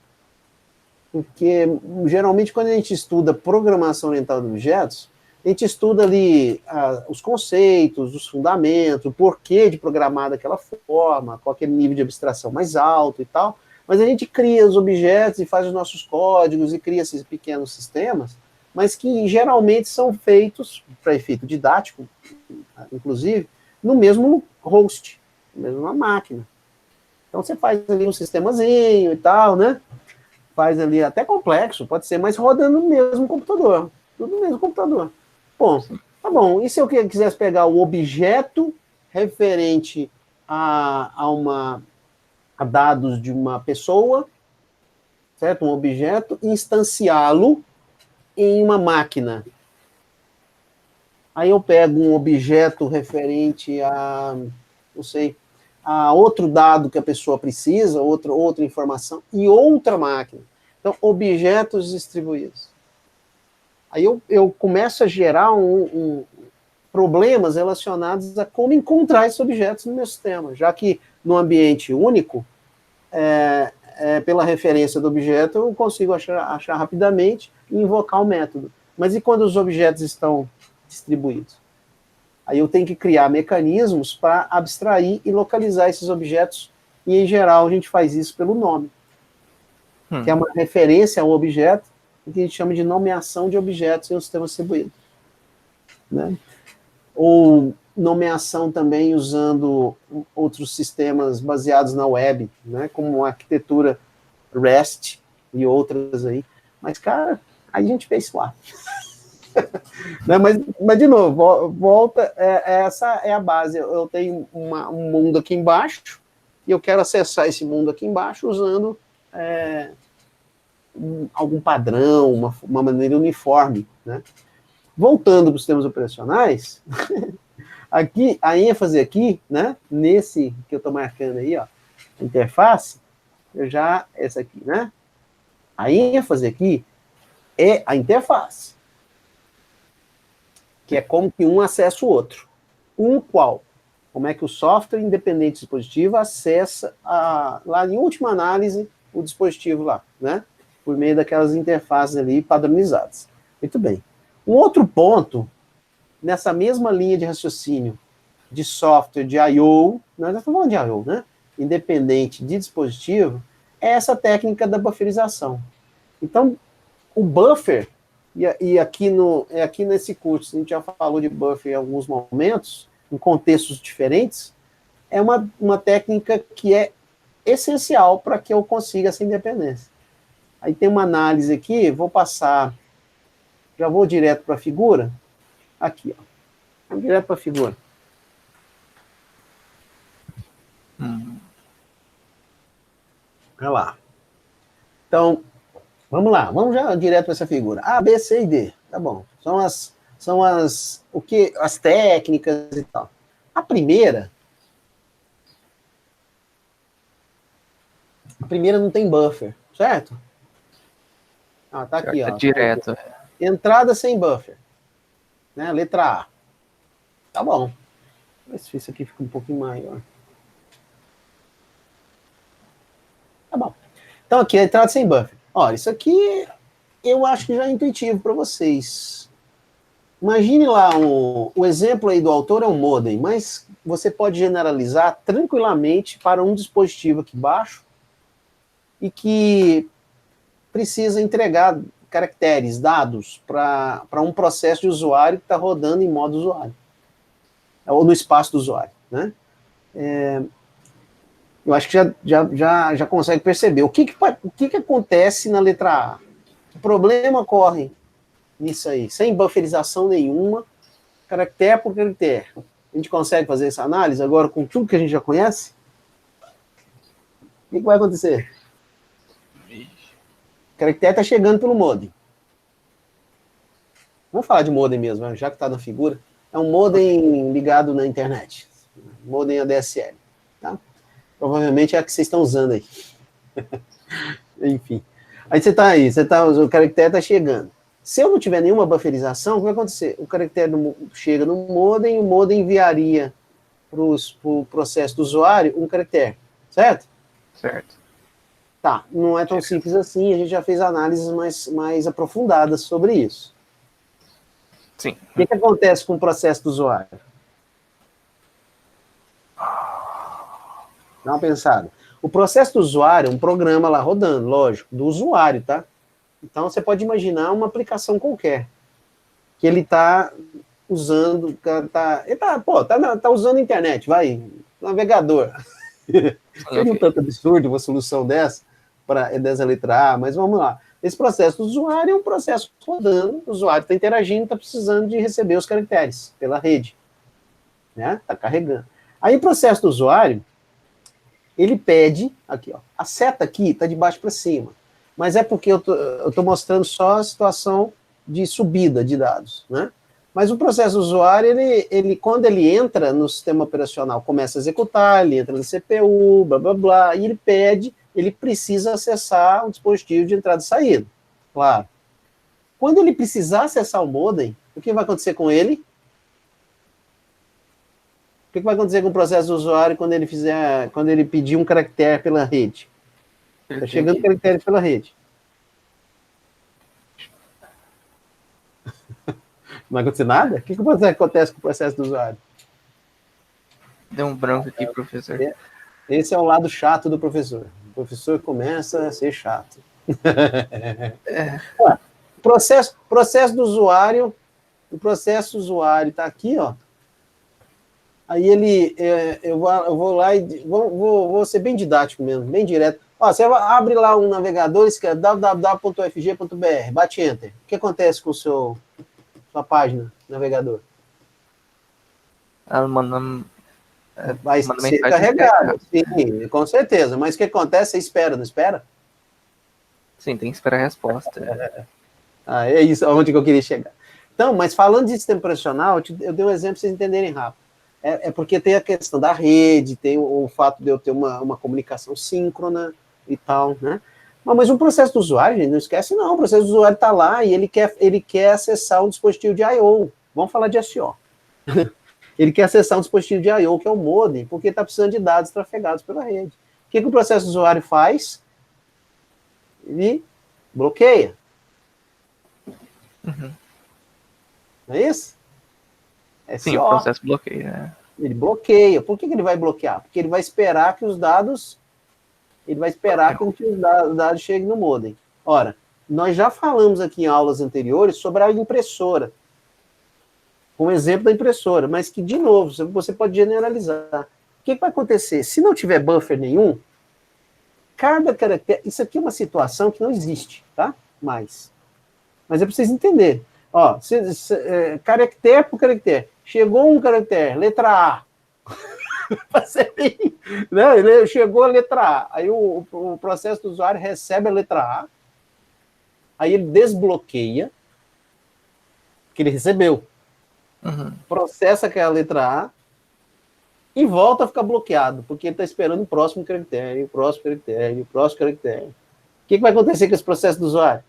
Porque, geralmente, quando a gente estuda programação orientada a objetos, a gente estuda ali os conceitos, os fundamentos, o porquê de programar daquela forma, qual aquele nível de abstração mais alto e tal, mas a gente cria os objetos e faz os nossos códigos e cria esses pequenos sistemas, mas que geralmente são feitos, para efeito didático, inclusive, no mesmo host, na mesma máquina. Então você faz ali um sistemazinho e tal, né? Faz ali até complexo, pode ser, mas rodando no mesmo computador. Tudo no mesmo computador. Bom, tá bom. E se eu quisesse pegar o objeto referente a dados de uma pessoa, certo? Um objeto, e instanciá-lo em uma máquina. Aí eu pego um objeto referente não sei, a outro dado que a pessoa precisa, outra informação, e outra máquina. Então, objetos distribuídos. Aí eu começo a gerar problemas relacionados a como encontrar esses objetos no meu sistema, já que no ambiente único, pela referência do objeto, eu consigo achar rapidamente e invocar o método. Mas e quando os objetos estão distribuídos? Aí eu tenho que criar mecanismos para abstrair e localizar esses objetos, e em geral a gente faz isso pelo nome, que é uma referência a um objeto, que a gente chama de nomeação de objetos em um sistema distribuído. Né? Ou nomeação também usando outros sistemas baseados na web, né? Como a arquitetura REST e outras aí. Mas, cara, aí a gente fez isso lá. Né? Mas, de novo, volta, essa é a base. Eu tenho um mundo aqui embaixo, e eu quero acessar esse mundo aqui embaixo usando algum padrão, uma maneira uniforme. Né? Voltando para os sistemas operacionais, aqui, a ênfase aqui, né, nesse que eu estou marcando aí, ó, a interface, essa aqui, né? A ênfase aqui é a interface, que é como que um acessa o outro. qual? Como é que o software independente do dispositivo acessa, lá em última análise, o dispositivo lá, né? Por meio daquelas interfaces ali padronizadas. Muito bem. Um outro ponto, nessa mesma linha de raciocínio de software de I/O, nós já estamos falando de I/O, né? Independente de dispositivo, é essa técnica da bufferização. Então, o buffer, e aqui nesse curso, a gente já falou de buffer em alguns momentos, em contextos diferentes, é uma técnica que é essencial para que eu consiga essa independência. Aí tem uma análise aqui, vou passar, já vou direto para a figura, aqui, ó. Vamos direto para a figura. Olha lá. Então, vamos lá, vamos já direto para essa figura. A, B, C e D, tá bom. São as técnicas e tal. A primeira não tem buffer, certo? Ah, tá aqui, ó. Direto. Entrada sem buffer, né? Letra A. Tá bom. Vamos ver se isso aqui fica um pouquinho maior. Tá bom. Então aqui, a entrada sem buffer. Olha, isso aqui eu acho que já é intuitivo para vocês. Imagine lá, o exemplo aí do autor é um modem, mas você pode generalizar tranquilamente para um dispositivo aqui embaixo e que precisa entregar caracteres, dados, para um processo de usuário que está rodando em modo usuário, ou no espaço do usuário, né? Eu acho que já consegue perceber. O que acontece na letra A? O problema ocorre nisso aí, sem bufferização nenhuma, caractere por caractere. A gente consegue fazer essa análise agora com tudo que a gente já conhece? O que vai acontecer? O caractere está chegando pelo modem. Vamos falar de modem mesmo, já que está na figura. É um modem ligado na internet. Modem ADSL. Tá? Provavelmente é a que vocês estão usando aí. Enfim. Aí o caractere está chegando. Se eu não tiver nenhuma bufferização, o que vai acontecer? O caractere chega no modem, o modem enviaria para o processo do usuário um caractere, certo? Certo. Tá, não é tão simples assim, a gente já fez análises mais aprofundadas sobre isso. Sim. O que acontece com o processo do usuário? Dá uma pensada. O processo do usuário é um programa lá rodando, lógico, do usuário, tá? Então, você pode imaginar uma aplicação qualquer, que ele está usando, tá usando a internet, navegador. Seria um tanto absurdo uma solução dessa letra A, mas vamos lá. Esse processo do usuário é um processo rodando, o usuário está interagindo, está precisando de receber os caracteres pela rede, né? Está carregando. Aí o processo do usuário, ele pede, aqui, ó, a seta aqui está de baixo para cima, mas é porque eu estou mostrando só a situação de subida de dados, né? Mas o processo do usuário, ele quando ele entra no sistema operacional, começa a executar, ele entra no CPU, blá, blá, blá, e ele precisa acessar um dispositivo de entrada e saída, claro. Quando ele precisar acessar o modem, o que vai acontecer com ele? O que vai acontecer com o processo do usuário quando ele pedir um caractere pela rede? Está chegando caractere pela rede. Não vai acontecer nada? O que acontece com o processo do usuário? Deu um branco aqui, professor. Esse é o lado chato do professor. O professor começa a ser chato. Processo do usuário. O processo do usuário está aqui, ó. Aí eu vou lá e vou ser bem didático mesmo, bem direto. Ó, você abre lá um navegador, escreve www.ufg.br, bate enter. O que acontece com sua página, navegador? Ela manda, vai ser carregado, sim, com certeza. Mas o que acontece? Você espera, não espera? Sim, tem que esperar a resposta. É isso, aonde que eu queria chegar. Então, mas falando de sistema operacional, eu dei um exemplo para vocês entenderem rápido. É porque tem a questão da rede, tem o fato de eu ter uma comunicação síncrona e tal, né? Mas o processo do usuário, gente, não esquece não, o processo do usuário está lá e ele quer acessar um dispositivo de I/O. Vamos falar de SO. Ele quer acessar um dispositivo de I/O, que é o modem, porque está precisando de dados trafegados pela rede. O que o processo do usuário faz? Ele bloqueia. Uhum. Não é isso? Sim, o processo bloqueia, né? Ele bloqueia. Por que ele vai bloquear? Porque ele vai esperar que os dados... Ele vai esperar que os dados cheguem no modem. Ora, nós já falamos aqui em aulas anteriores sobre a impressora. Um exemplo da impressora, mas que, de novo, você pode generalizar. O que vai acontecer? Se não tiver buffer nenhum, cada caractere... Isso aqui é uma situação que não existe, tá? Mas é preciso entender. Ó, caractere por caractere. Chegou um caractere, letra A. Né? Ele chegou a letra A. Aí o processo do usuário recebe a letra A. Aí ele desbloqueia, que ele recebeu. Uhum. Processa aquela letra A e volta a ficar bloqueado, porque ele está esperando o próximo caractere, o próximo caractere, o próximo caractere. O que vai acontecer com esse processo do usuário?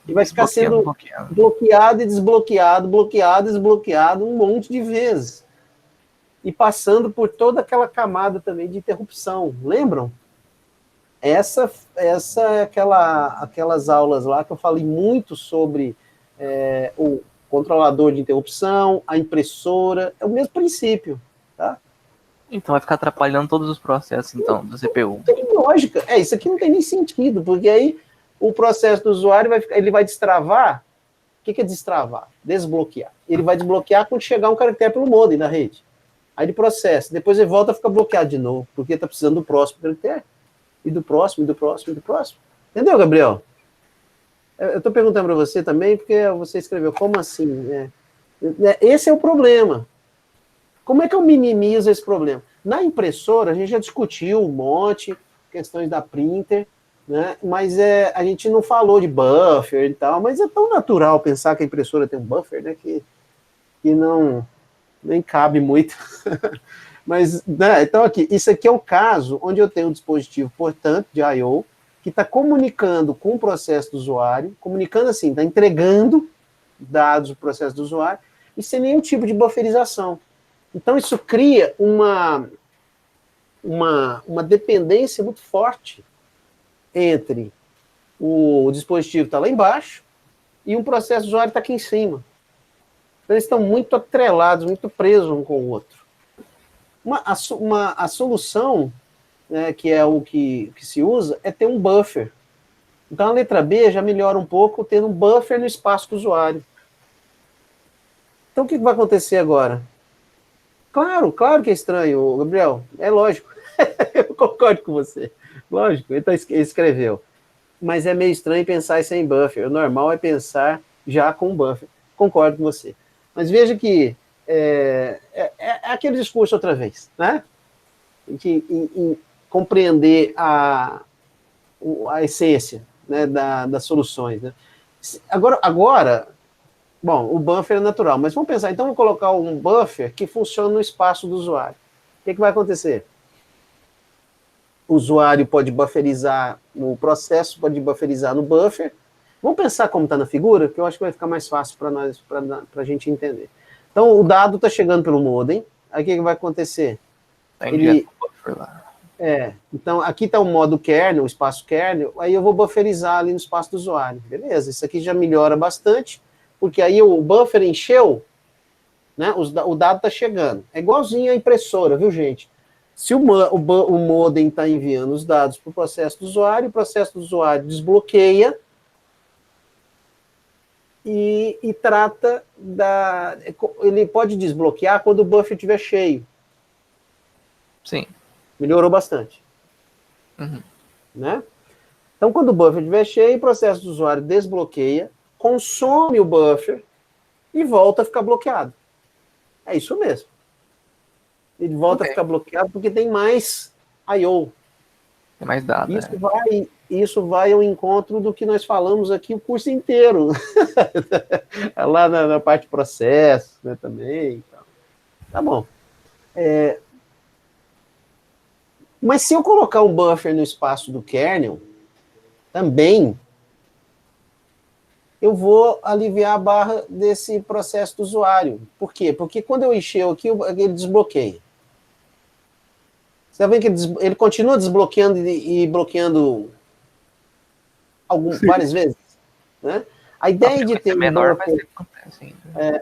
Ele vai ficar sendo bloqueado e desbloqueado, bloqueado e desbloqueado um monte de vezes. E passando por toda aquela camada também de interrupção. Lembram? Essa é aquelas aulas lá que eu falei muito sobre o controlador de interrupção, a impressora, é o mesmo princípio, tá? Então vai ficar atrapalhando todos os processos, então, do CPU. Tem lógica. Isso aqui não tem nem sentido, porque aí o processo do usuário ele vai destravar. O que é destravar? Desbloquear. Ele vai desbloquear quando chegar um caractere pelo modem da rede. Aí ele processa, depois ele volta a ficar bloqueado de novo, porque está precisando do próximo caractere. E do próximo, e do próximo, e do próximo. Entendeu, Gabriel? Eu estou perguntando para você também, porque você escreveu, como assim? Esse é o problema. Como é que eu minimizo esse problema? Na impressora, a gente já discutiu um monte, questões da printer, né? Mas a gente não falou de buffer e tal, mas é tão natural pensar que a impressora tem um buffer, né, que não nem cabe muito. Mas, né, então aqui, isso aqui é o caso onde eu tenho um dispositivo, portanto, de I/O, que está comunicando com o processo do usuário, comunicando assim, está entregando dados do processo do usuário, e sem nenhum tipo de bufferização. Então isso cria uma dependência muito forte entre o dispositivo está lá embaixo e um processo do usuário está aqui em cima. Então eles estão muito atrelados, muito presos um com o outro. A solução, né, que é o que se usa, é ter um buffer. Então a letra B já melhora um pouco tendo um buffer no espaço do usuário. Então o que vai acontecer agora? Claro que é estranho, Gabriel. É lógico. Eu concordo com você. Lógico, ele escreveu. Mas é meio estranho pensar isso em buffer. O normal é pensar já com buffer. Concordo com você. Mas veja que é aquele discurso outra vez, né? Em compreender a essência, né, das soluções. Né? Agora, bom, o buffer é natural, mas vamos pensar, então vamos colocar um buffer que funciona no espaço do usuário. O que vai acontecer? O usuário pode bufferizar, o processo pode bufferizar no buffer. Vamos pensar como está na figura, que eu acho que vai ficar mais fácil para a gente entender. Então, o dado está chegando pelo modem, aí o que vai acontecer? Então, aqui está o modo kernel, o espaço kernel, aí eu vou bufferizar ali no espaço do usuário. Beleza, isso aqui já melhora bastante, porque aí o buffer encheu, né, o dado está chegando. É igualzinho a impressora, viu, gente? Se o modem está enviando os dados para o processo do usuário, o processo do usuário desbloqueia e trata da... Ele pode desbloquear quando o buffer estiver cheio. Sim. Melhorou bastante. Uhum. Né? Então, quando o buffer estiver cheio, o processo do usuário desbloqueia, consome o buffer e volta a ficar bloqueado. É isso mesmo. Ele volta a ficar bloqueado porque tem mais I/O. Tem mais dados. Isso vai ao encontro do que nós falamos aqui o curso inteiro. Lá na parte de processo, né, também. Tá bom. Mas se eu colocar um buffer no espaço do kernel, também, eu vou aliviar a barra desse processo do usuário. Por quê? Porque quando eu encher aqui, ele desbloqueia. Você está vendo que ele continua desbloqueando e bloqueando várias vezes? Né? A ideia de ter um buffer,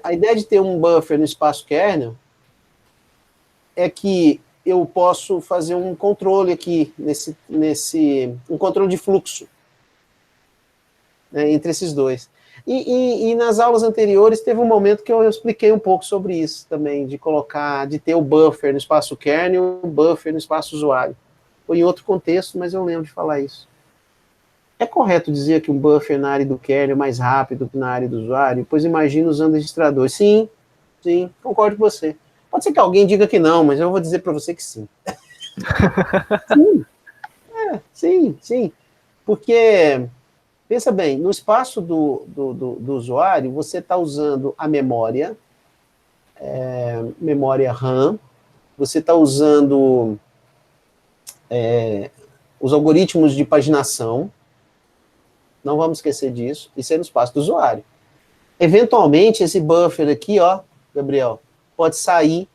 a ideia de ter um buffer no espaço kernel é que eu posso fazer um controle aqui, um controle de fluxo, né, entre esses dois. E nas aulas anteriores teve um momento que eu expliquei um pouco sobre isso também, de ter o buffer no espaço kernel e o buffer no espaço usuário. Foi em outro contexto, mas eu lembro de falar isso. É correto dizer que um buffer na área do kernel é mais rápido que na área do usuário? Pois imagina usando registrador. Sim, concordo com você. Pode ser que alguém diga que não, mas eu vou dizer para você que sim. Sim. Porque, pensa bem, no espaço do usuário, você está usando a memória RAM, você está usando os algoritmos de paginação, não vamos esquecer disso, isso é no espaço do usuário. Eventualmente, esse buffer aqui, ó, Gabriel, pode sair,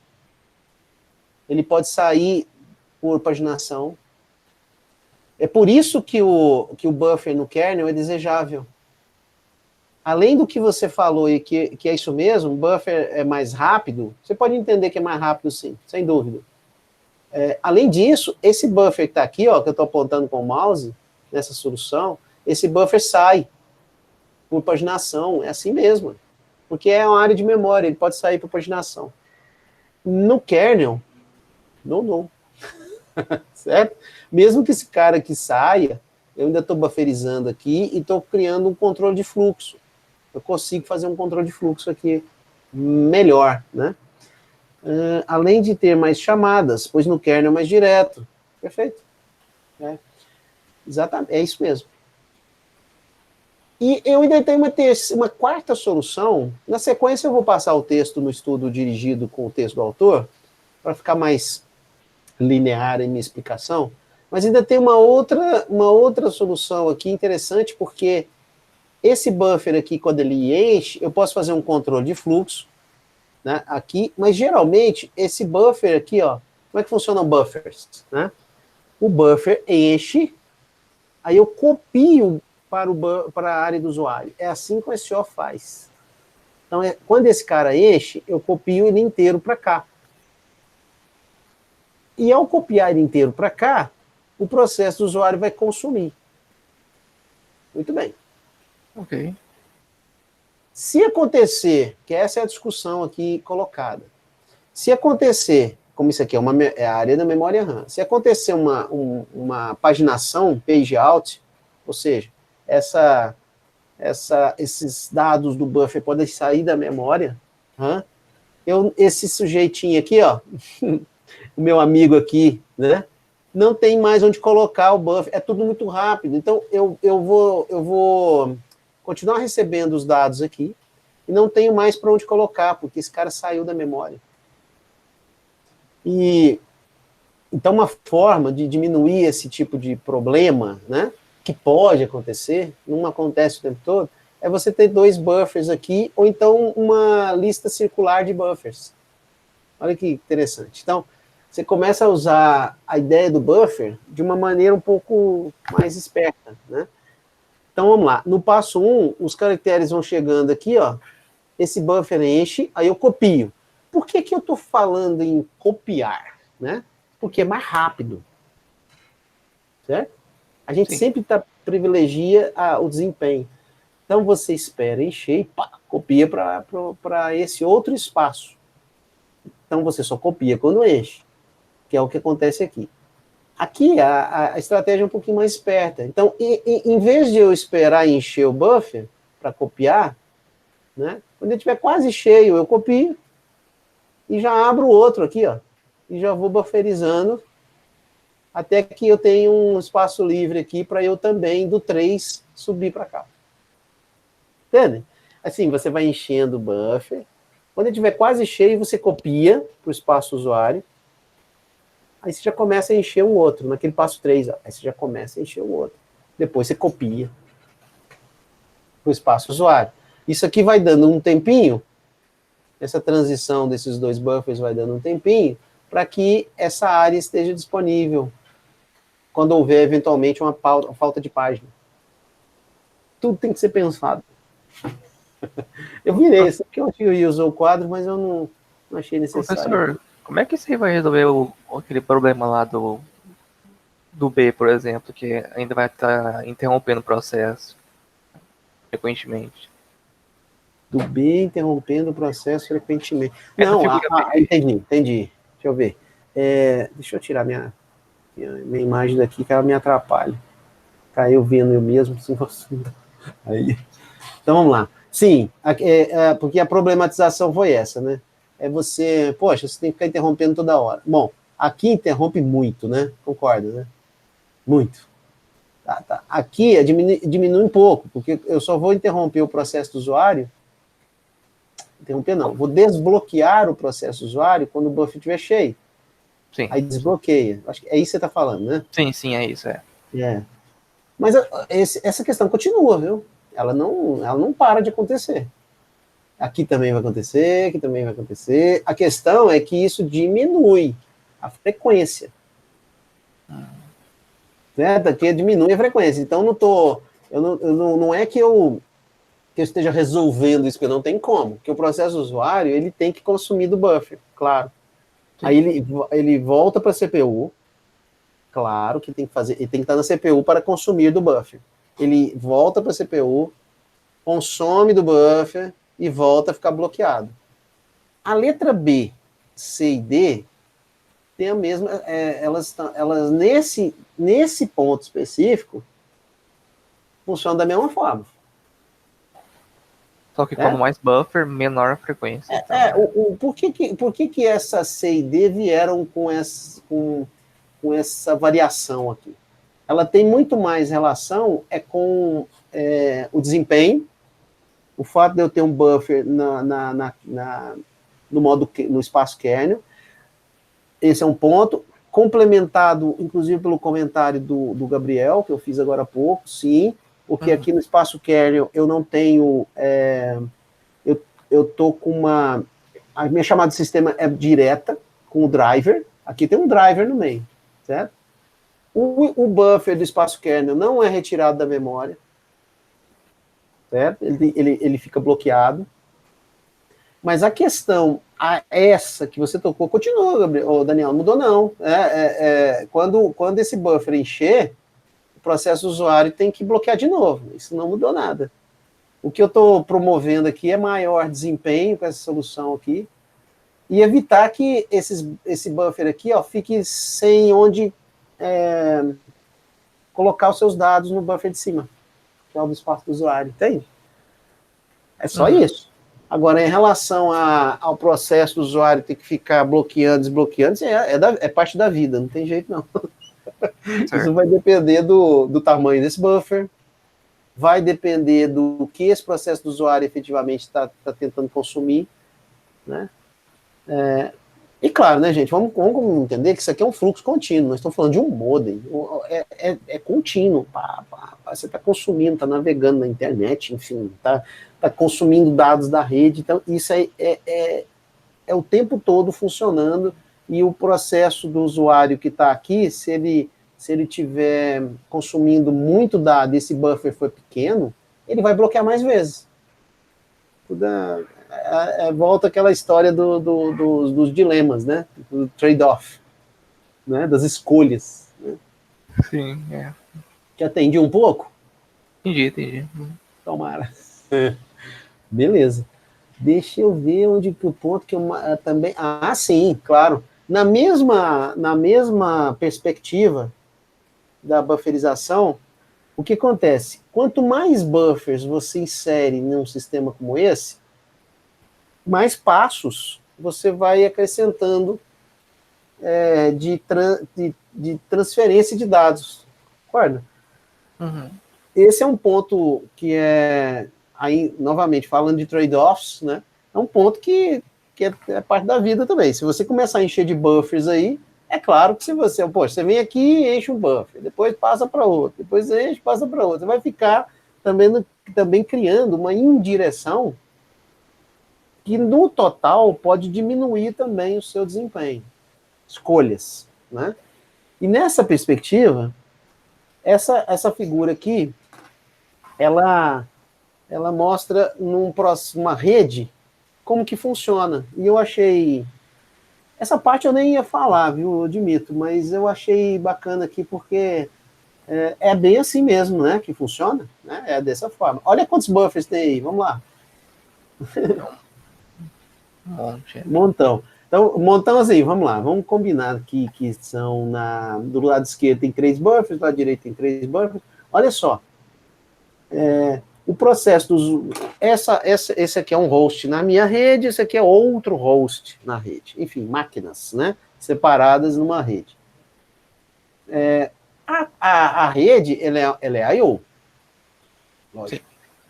ele pode sair por paginação. É por isso que o buffer no kernel é desejável. Além do que você falou e que é isso mesmo, o buffer é mais rápido, você pode entender que é mais rápido sim, sem dúvida. Além disso, esse buffer que está aqui, ó, que eu estou apontando com o mouse, nessa solução, esse buffer sai por paginação, é assim mesmo. Porque é uma área de memória, ele pode sair por paginação. No kernel, não. Certo? Mesmo que esse cara aqui saia, eu ainda estou bufferizando aqui e estou criando um controle de fluxo. Eu consigo fazer um controle de fluxo aqui melhor, né? Além de ter mais chamadas, pois no kernel é mais direto. Perfeito. Exatamente, é isso mesmo. E eu ainda tenho uma quarta solução. Na sequência eu vou passar o texto no estudo dirigido com o texto do autor, para ficar mais linear em minha explicação, mas ainda tem uma outra solução aqui interessante, porque esse buffer aqui, quando ele enche, eu posso fazer um controle de fluxo, né, aqui, mas geralmente esse buffer aqui, ó, como é que funcionam buffers? Né? O buffer enche, aí eu copio para a área do usuário. É assim que o SO faz. Então, quando esse cara enche, eu copio ele inteiro para cá. E ao copiar ele inteiro para cá, o processo do usuário vai consumir. Muito bem. Ok. Se acontecer, que essa é a discussão aqui colocada, se acontecer, como isso aqui é a área da memória RAM, se acontecer uma paginação, page out, ou seja, esses dados do buffer podem sair da memória, esse sujeitinho aqui, ó, o meu amigo aqui, né, não tem mais onde colocar o buffer, é tudo muito rápido, então eu vou continuar recebendo os dados aqui, e não tenho mais para onde colocar, porque esse cara saiu da memória. E, então, uma forma de diminuir esse tipo de problema, né, que pode acontecer, não acontece o tempo todo, é você ter 2 buffers aqui, ou então uma lista circular de buffers. Olha que interessante. Então, você começa a usar a ideia do buffer de uma maneira um pouco mais esperta, né? Então, vamos lá. No passo 1, os caracteres vão chegando aqui, ó, esse buffer enche, aí eu copio. Por que eu estou falando em copiar? Né? Porque é mais rápido. Certo? A gente sempre privilegia o desempenho. Então você espera encher e pá, copia para esse outro espaço. Então você só copia quando enche, que é o que acontece aqui. Aqui a estratégia é um pouquinho mais esperta. Então, em vez de eu esperar encher o buffer para copiar, né, quando ele estiver quase cheio, eu copio e já abro o outro aqui, ó, e já vou bufferizando até que eu tenha um espaço livre aqui para eu também, do 3, subir para cá. Entende? Assim, você vai enchendo o buffer. Quando ele estiver quase cheio, você copia para o espaço usuário. Aí você já começa a encher um outro, naquele passo 3. Ó, aí você já começa a encher um outro. Depois você copia. para o espaço usuário. Isso aqui vai dando um tempinho, essa transição desses dois buffers vai dando um tempinho, para que essa área esteja disponível quando houver, eventualmente, uma falta de página. Tudo tem que ser pensado. Eu virei isso, porque eu ia usar o quadro, mas eu não achei necessário. Professor, como é que você vai resolver aquele problema lá do B, por exemplo, que ainda vai estar interrompendo o processo frequentemente? Do B interrompendo o processo frequentemente. Não, entendi. Deixa eu ver. Deixa eu tirar minha imagem daqui, que ela me atrapalha. Caiu vendo eu mesmo. Aí. Então vamos lá. Sim, porque a problematização foi essa, né? Você tem que ficar interrompendo toda hora. Bom, aqui interrompe muito, né? Concorda, né? Muito. Tá. Aqui diminui um pouco, porque eu só vou interromper o processo do usuário. Interromper não, vou desbloquear o processo do usuário quando o buffer estiver cheio. Sim. Aí desbloqueia. Acho que é isso que você está falando, né? Sim, é isso, Mas essa questão continua, viu? Ela não para de acontecer. Aqui também vai acontecer, aqui também vai acontecer. A questão é que isso diminui a frequência. Certo? Aqui diminui a frequência. Então, não é que eu esteja resolvendo isso, porque não tem como. Porque o processo usuário, ele tem que consumir do buffer, claro. Sim. Aí ele volta para a CPU, claro que tem que fazer, ele tem que estar na CPU para consumir do buffer. Ele volta para a CPU, consome do buffer e volta a ficar bloqueado. A letra B, C e D tem a mesma, elas nesse ponto específico funcionam da mesma forma. Só que quanto mais buffer, menor a frequência. Por que essa C e D vieram com essa variação aqui? Ela tem muito mais relação com o desempenho, o fato de eu ter um buffer no espaço kernel. Esse é um ponto, complementado, inclusive, pelo comentário do Gabriel, que eu fiz agora há pouco, sim, porque aqui no espaço kernel eu não tenho... eu tô com a minha chamada de sistema é direta, com o driver. Aqui tem um driver no meio, certo? O buffer do espaço kernel não é retirado da memória, certo? Ele fica bloqueado. Mas a questão, essa que você tocou, continua, Gabriel, Daniel, não mudou não. Quando esse buffer encher, o processo usuário tem que bloquear de novo. Isso não mudou nada. O que eu estou promovendo aqui é maior desempenho com essa solução aqui e evitar que esse buffer aqui fique sem onde colocar os seus dados no buffer de cima, que é o do espaço do usuário, entende? É só isso. Agora, em relação ao processo do usuário ter que ficar bloqueando, desbloqueando, é parte da vida, não tem jeito não. Isso vai depender do tamanho desse buffer, vai depender do que esse processo do usuário efetivamente está tentando consumir, né? E claro, né, gente, vamos entender que isso aqui é um fluxo contínuo, nós estamos falando de um modem, é contínuo, você está consumindo, está navegando na internet, enfim, está consumindo dados da rede, então isso é o tempo todo funcionando, e o processo do usuário que está aqui, se ele estiver consumindo muito dado e esse buffer for pequeno, ele vai bloquear mais vezes. Volta aquela história dos dilemas, né? Do trade-off, né? Das escolhas. Né? Sim, Que atendi um pouco? Entendi. Tomara. Beleza. Deixa eu ver onde que o ponto que eu também... sim, claro. Na mesma perspectiva da bufferização, o que acontece? Quanto mais buffers você insere num sistema como esse, mais passos você vai acrescentando de transferência de dados. Concorda? Uhum. Esse é um ponto que aí, novamente, falando de trade-offs, né? É um ponto que é parte da vida também. Se você começar a encher de buffers aí, é claro que se você vem aqui e enche um buffer, depois passa para outro, depois enche, passa para outro, você vai ficar também criando uma indireção que no total pode diminuir também o seu desempenho, escolhas, né? E nessa perspectiva, essa figura aqui, ela mostra uma rede como que funciona. E eu achei... Essa parte eu nem ia falar, viu, eu admito, mas eu achei bacana aqui porque é bem assim mesmo, né, que funciona, né? É dessa forma. Olha quantos buffers tem aí, vamos lá. Um monte. Montão. Então, montão assim, vamos lá, vamos combinar aqui que são do lado esquerdo tem 3 buffers, do lado direito tem 3 buffers. Olha só, o processo esse aqui é um host na minha rede, esse aqui é outro host na rede. Enfim, máquinas, né, separadas numa rede. A rede, ela é I/O. Lógico.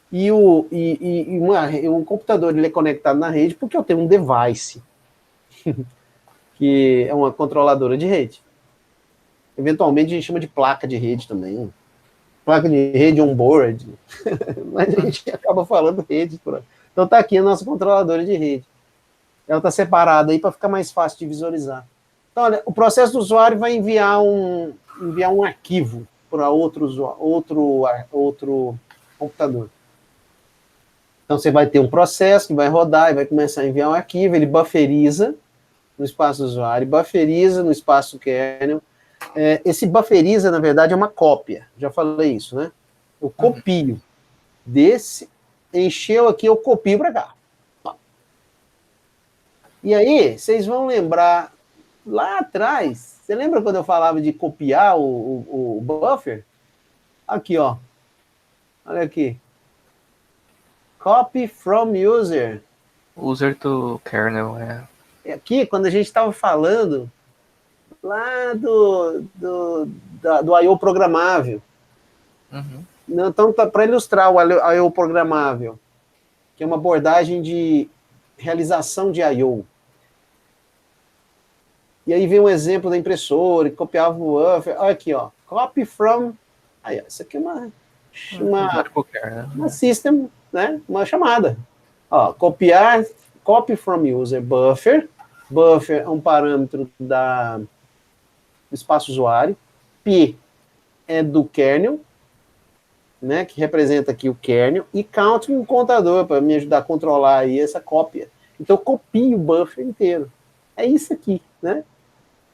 E um computador ele é conectado na rede porque eu tenho um device, que é uma controladora de rede. Eventualmente a gente chama de placa de rede também. Placa de rede on-board. Mas a gente acaba falando rede. Então tá aqui a nossa controladora de rede. Ela está separada aí para ficar mais fácil de visualizar. Então, olha, o processo do usuário vai enviar um arquivo para outro computador. Então você vai ter um processo que vai rodar e vai começar a enviar um arquivo, ele bufferiza no espaço do usuário, bufferiza no espaço kernel. Esse bufferiza, na verdade, é uma cópia. Já falei isso, né? Eu copio desse, encheu aqui, eu copio para cá. E aí, vocês vão lembrar, lá atrás, você lembra quando eu falava de copiar o buffer? Aqui, ó. Olha aqui. Copy from user. User to kernel, Aqui, quando a gente estava falando lá do I/O programável. Uhum. Então, para ilustrar o I/O programável, que é uma abordagem de realização de I/O. E aí vem um exemplo da impressora, que copiava o buffer. Olha aqui, ó. Copy from... Aí, isso aqui é uma system, né? Uma chamada. Ó, copy from user buffer. Buffer é um parâmetro do espaço usuário. P é do kernel, né? Que representa aqui o kernel. E count um contador para me ajudar a controlar aí essa cópia. Então, eu copio o buffer inteiro. É isso aqui, né?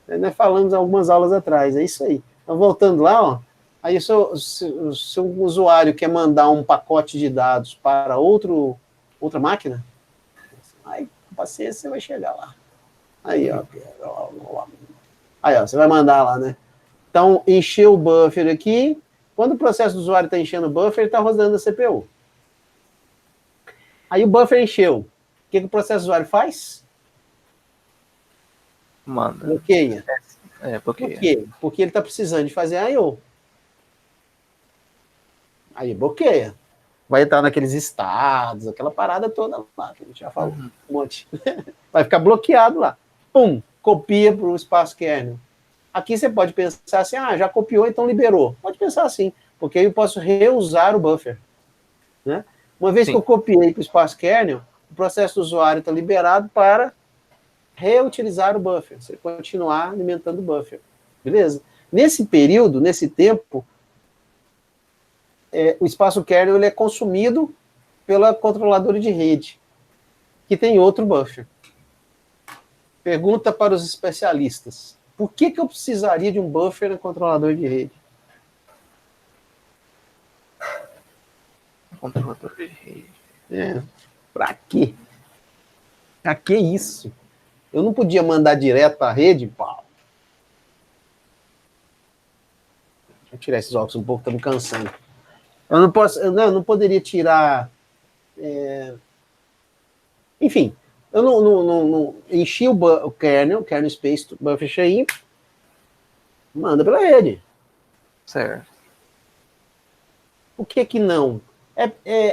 Nós falamos algumas aulas atrás, é isso aí. Então, voltando lá, ó. Aí, se o usuário quer mandar um pacote de dados para outra máquina, aí, com paciência, você vai chegar lá. Aí, ó. Aí, ó, você vai mandar lá, né? Então, encheu o buffer aqui. Quando o processo do usuário está enchendo o buffer, ele está rodando a CPU. Aí o buffer encheu. O que o processo do usuário faz? Manda. Bloqueia. Bloqueia. Por quê? Porque ele está precisando de fazer I/O. Aí bloqueia. Vai entrar naqueles estados, aquela parada toda lá, que a gente já falou, um monte. Vai ficar bloqueado lá. Pum, copia para o espaço kernel. Aqui você pode pensar assim, já copiou, então liberou. Pode pensar assim, porque aí eu posso reusar o buffer. Né? Uma vez que eu copiei para o espaço kernel, o processo do usuário está liberado para reutilizar o buffer, você continuar alimentando o buffer. Beleza? Nesse período, nesse tempo, o espaço kernel ele é consumido pela controladora de rede, que tem outro buffer. Pergunta para os especialistas. Por que eu precisaria de um buffer no controlador de rede? Controlador de rede. Para quê? Para que isso? Eu não podia mandar direto para a rede? Pau. Deixa eu tirar esses óculos um pouco, tá me cansando. Eu não poderia tirar... Enfim, eu não enchi o kernel space, buffer cheio, manda pela rede. Certo. Por que não?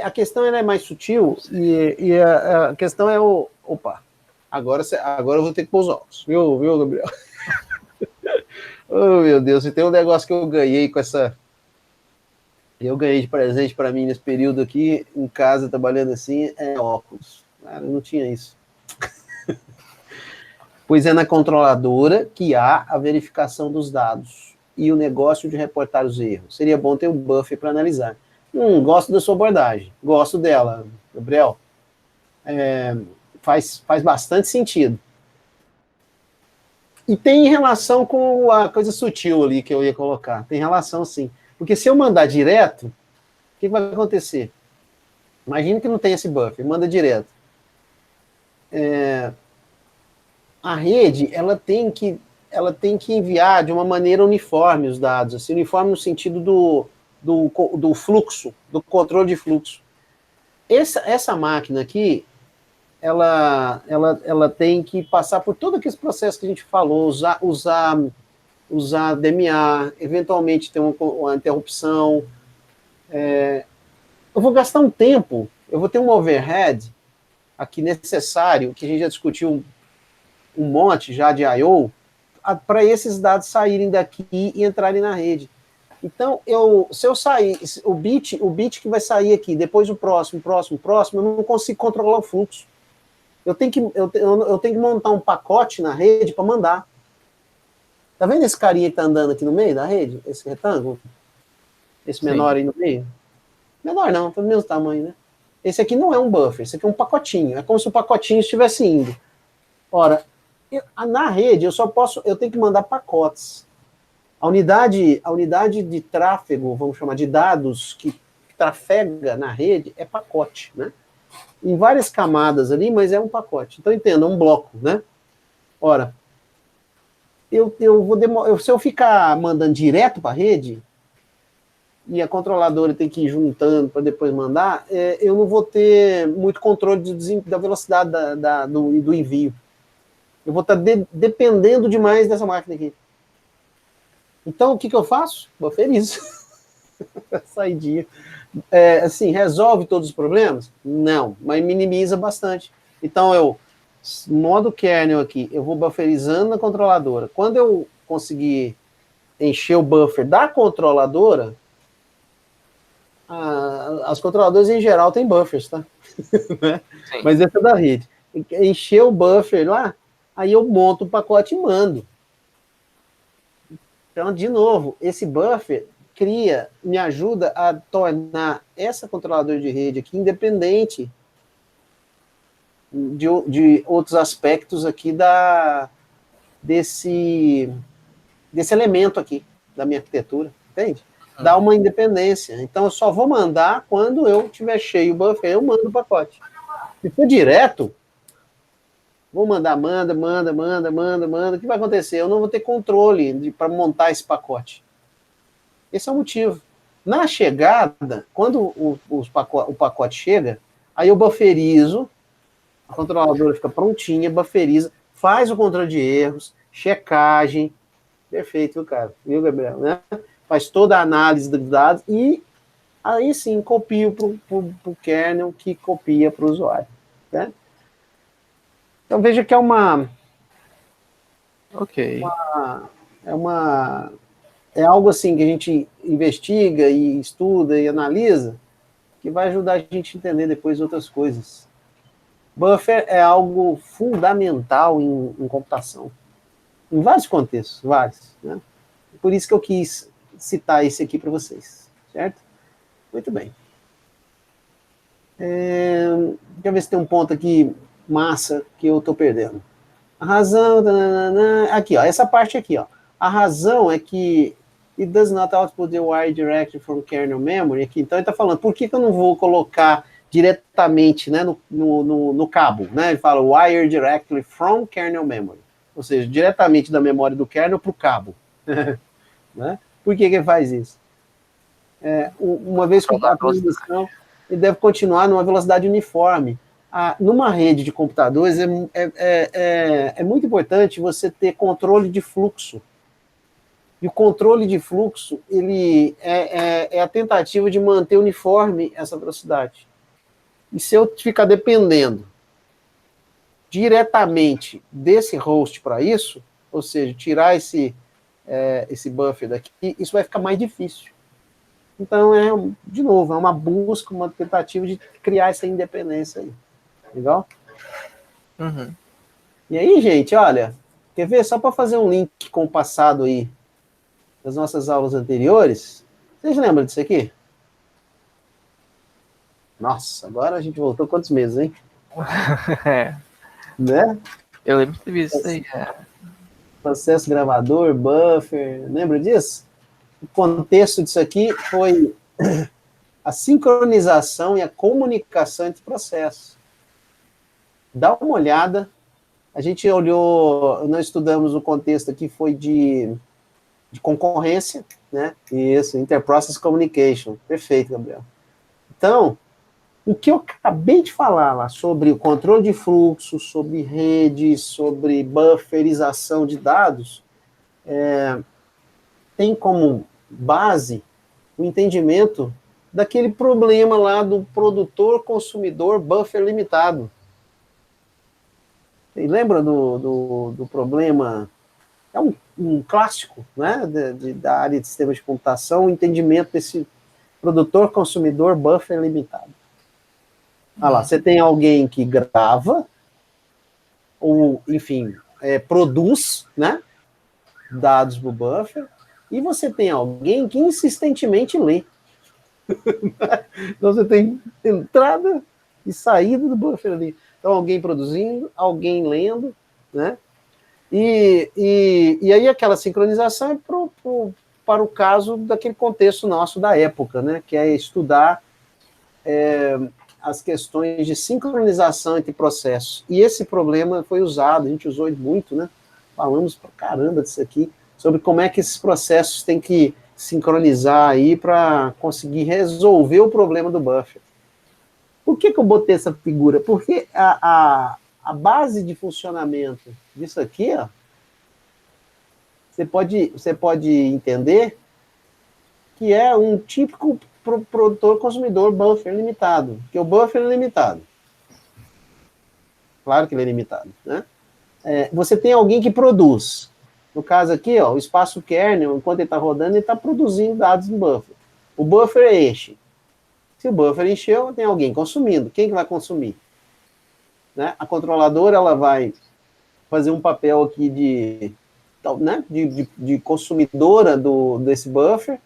A questão ela é mais sutil e a questão é o... Opa, agora eu vou ter que pôr os óculos. Viu, Gabriel? Oh, meu Deus, se tem um negócio que eu ganhei com essa Eu ganhei de presente para mim nesse período aqui, em casa, trabalhando assim, óculos. Cara, não tinha isso. Pois é na controladora que há a verificação dos dados e o negócio de reportar os erros. Seria bom ter um buffer para analisar. Gosto da sua abordagem. Gosto dela, Gabriel. Faz bastante sentido. E tem relação com a coisa sutil ali que eu ia colocar. Tem relação, sim. Porque se eu mandar direto, o que vai acontecer? Imagina que não tem esse buffer, manda direto. A rede, ela tem que enviar de uma maneira uniforme os dados, assim, uniforme no sentido do fluxo, do controle de fluxo. Essa máquina aqui, ela tem que passar por todo aquele processo que a gente falou, usar DMA, eventualmente ter uma interrupção. Eu vou gastar um tempo, eu vou ter um overhead aqui necessário, que a gente já discutiu um monte já de I/O, para esses dados saírem daqui e entrarem na rede. Então, se eu sair, o bit que vai sair aqui, depois o próximo, eu não consigo controlar o fluxo. Eu tenho que montar um pacote na rede para mandar. Tá vendo esse carinha que tá andando aqui no meio da rede? Esse retângulo? Esse menor aí no meio? Menor não, tá do mesmo tamanho, né? Esse aqui não é um buffer, esse aqui é um pacotinho. É como se o pacotinho estivesse indo. Ora, na rede eu tenho que mandar pacotes. A unidade de tráfego, vamos chamar de dados, que trafega na rede é pacote, né? Em várias camadas ali, mas é um pacote. Então, entenda, um bloco, né? Ora, se eu ficar mandando direto para a rede, e a controladora tem que ir juntando para depois mandar, eu não vou ter muito controle da velocidade do envio. Eu vou estar dependendo demais dessa máquina aqui. Então, o que eu faço? Bufferizo. Saidinha. Assim, resolve todos os problemas? Não, mas minimiza bastante. Então, modo kernel aqui, eu vou bufferizando na controladora. Quando eu conseguir encher o buffer da controladora, as controladoras em geral têm buffers, tá? Mas essa é da rede. Encher o buffer lá, aí eu monto o pacote e mando. Então, de novo, esse buffer me ajuda a tornar essa controladora de rede aqui independente de outros aspectos aqui desse elemento aqui da minha arquitetura, entende? Dá uma independência. Então, eu só vou mandar quando eu tiver cheio o buffer, eu mando o pacote. Se for direto, vou mandar, manda. O que vai acontecer? Eu não vou ter controle para montar esse pacote. Esse é o motivo. Na chegada, quando o pacote chega, aí eu bufferizo, a controladora fica prontinha, bufferiza, faz o controle de erros, checagem. Perfeito, cara. Viu, Gabriel? Né? Faz toda a análise dos dados e aí sim copio para o kernel que copia para o usuário. Né? Então veja que é é algo assim que a gente investiga e estuda e analisa que vai ajudar a gente a entender depois outras coisas. Buffer é algo fundamental em computação. Em vários contextos, vários. Né? Por isso que eu quis citar esse aqui para vocês. Certo? Muito bem. Deixa eu ver se tem um ponto aqui massa que eu estou perdendo. A razão... Aqui, ó, essa parte aqui. Ó. A razão é que it does not output the wire directly from kernel memory. Aqui, então ele está falando, por que eu não vou colocar diretamente, né, no cabo? Né? Ele fala wire directly from kernel memory. Ou seja, diretamente da memória do kernel para o cabo. Né? Por que ele faz isso? Uma vez que a transmissão, ele deve continuar numa velocidade uniforme. Numa rede de computadores, é muito importante você ter controle de fluxo. E o controle de fluxo, ele é a tentativa de manter uniforme essa velocidade. E se eu ficar dependendo diretamente desse host para isso, ou seja, tirar esse buffer daqui, isso vai ficar mais difícil. Então, de novo, é uma busca, uma tentativa de criar essa independência aí. Legal? Uhum. E aí, gente, olha, quer ver? Só para fazer um link com o passado aí, das nossas aulas anteriores, vocês lembram disso aqui? Nossa, agora a gente voltou quantos meses, hein? É, Né? eu lembro de ter visto isso aí. É. Processo gravador, buffer, lembra disso? O contexto disso aqui foi a sincronização e a comunicação entre processos. Dá uma olhada. A gente olhou, nós estudamos o contexto aqui, foi de concorrência, né? Isso, Interprocess Communication. Perfeito, Gabriel. Então, o que eu acabei de falar lá sobre o controle de fluxo, sobre rede, sobre bufferização de dados, tem como base o entendimento daquele problema lá do produtor-consumidor buffer limitado. Você lembra do problema? É um clássico, né, da área de sistemas de computação, o entendimento desse produtor-consumidor buffer limitado. Ah lá, você tem alguém que grava, ou, enfim, produz, né, dados do buffer, e você tem alguém que insistentemente lê. Então você tem entrada e saída do buffer ali. Então alguém produzindo, alguém lendo, né? E aí aquela sincronização é para o caso daquele contexto nosso da época, né? Que é estudar as questões de sincronização entre processos. E esse problema foi usado, a gente usou muito, né? Falamos pra caramba disso aqui, sobre como é que esses processos têm que sincronizar aí para conseguir resolver o problema do buffer. Por que eu botei essa figura? Porque a base de funcionamento disso aqui, ó, você pode entender que é um típico produtor-consumidor buffer limitado, porque o buffer é limitado. Claro que ele é limitado, né? Você tem alguém que produz. No caso aqui, ó, o espaço kernel, enquanto ele está rodando, ele está produzindo dados no buffer. O buffer enche. Se o buffer encheu, tem alguém consumindo. Quem que vai consumir? Né? A controladora ela vai fazer um papel aqui de consumidora desse buffer,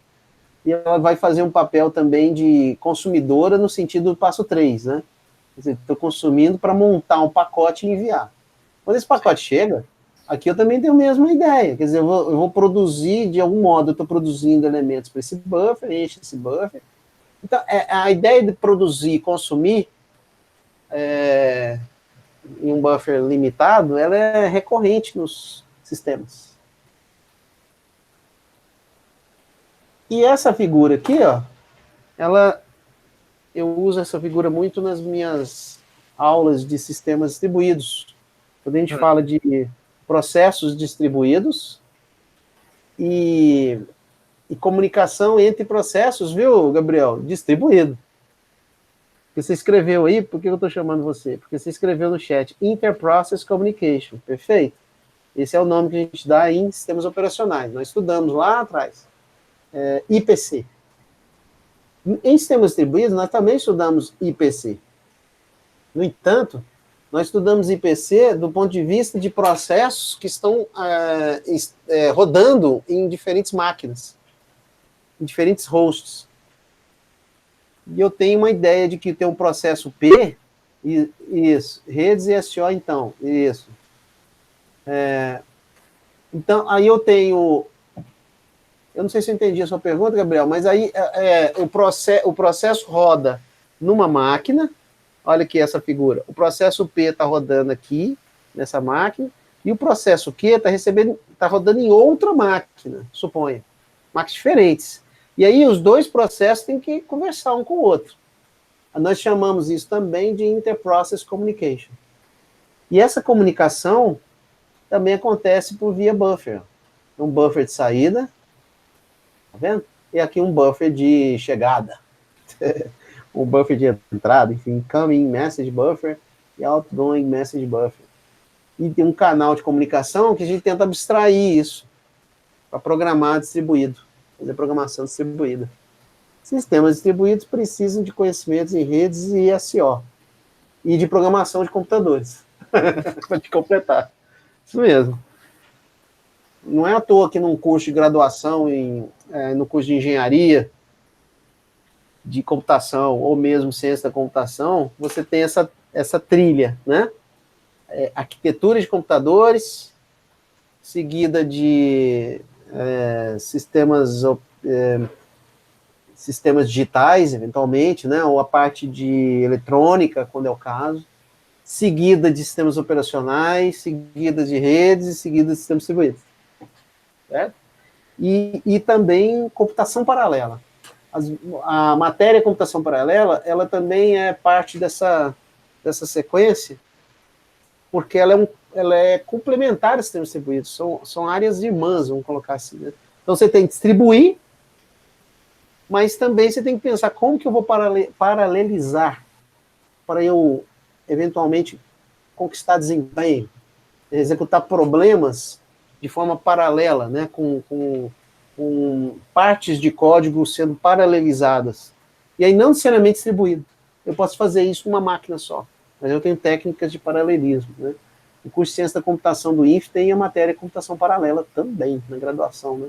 e ela vai fazer um papel também de consumidora no sentido do passo 3, né? Quer dizer, estou consumindo para montar um pacote e enviar. Quando esse pacote chega, aqui eu também tenho a mesma ideia. Quer dizer, eu vou produzir, de algum modo, eu estou produzindo elementos para esse buffer, enche esse buffer. Então, a ideia de produzir e consumir em um buffer limitado, ela é recorrente nos sistemas. E essa figura aqui, ó, eu uso essa figura muito nas minhas aulas de sistemas distribuídos. Quando a gente fala de processos distribuídos e comunicação entre processos, viu, Gabriel? Distribuído. Porque você escreveu aí, por que eu estou chamando você? Porque você escreveu no chat, Interprocess Communication, perfeito? Esse é o nome que a gente dá em sistemas operacionais. Nós estudamos lá atrás. IPC. Em sistemas distribuídos, nós também estudamos IPC. No entanto, nós estudamos IPC do ponto de vista de processos que estão rodando em diferentes máquinas, em diferentes hosts. E eu tenho uma ideia de que tem um processo P, isso, redes e SO, então, isso. Então, aí eu tenho... Eu não sei se eu entendi a sua pergunta, Gabriel, mas aí o processo roda numa máquina. Olha aqui essa figura. O processo P está rodando aqui, nessa máquina, e o processo Q está rodando em outra máquina, suponha. Máquinas diferentes. E aí os dois processos têm que conversar um com o outro. Nós chamamos isso também de Interprocess Communication. E essa comunicação também acontece por via buffer. Um buffer de saída, tá vendo? E aqui um buffer de chegada. Um buffer de entrada, enfim, incoming message buffer e outgoing message buffer. E tem um canal de comunicação que a gente tenta abstrair isso para programar distribuído, fazer programação distribuída. Sistemas distribuídos precisam de conhecimentos em redes e SO, e de programação de computadores, para te completar. Isso mesmo. Não é à toa que num curso de graduação, no curso de engenharia, de computação, ou mesmo ciência da computação, você tem essa trilha, né? Arquitetura de computadores, seguida de sistemas digitais, eventualmente, né? Ou a parte de eletrônica, quando é o caso, seguida de sistemas operacionais, seguida de redes e seguida de sistemas distribuídos. Certo? E também computação paralela. A matéria computação paralela, ela também é parte dessa sequência, porque ela é complementar aos sistemas distribuídos, são áreas irmãs, vamos colocar assim. Né? Então você tem que distribuir, mas também você tem que pensar como que eu vou paralelizar para eu, eventualmente, conquistar desempenho, executar problemas de forma paralela, né, com partes de código sendo paralelizadas. E aí não necessariamente distribuído. Eu posso fazer isso numa máquina só, mas eu tenho técnicas de paralelismo. Né? O curso de Ciência da Computação do INF tem a matéria de computação paralela também, na graduação. Né?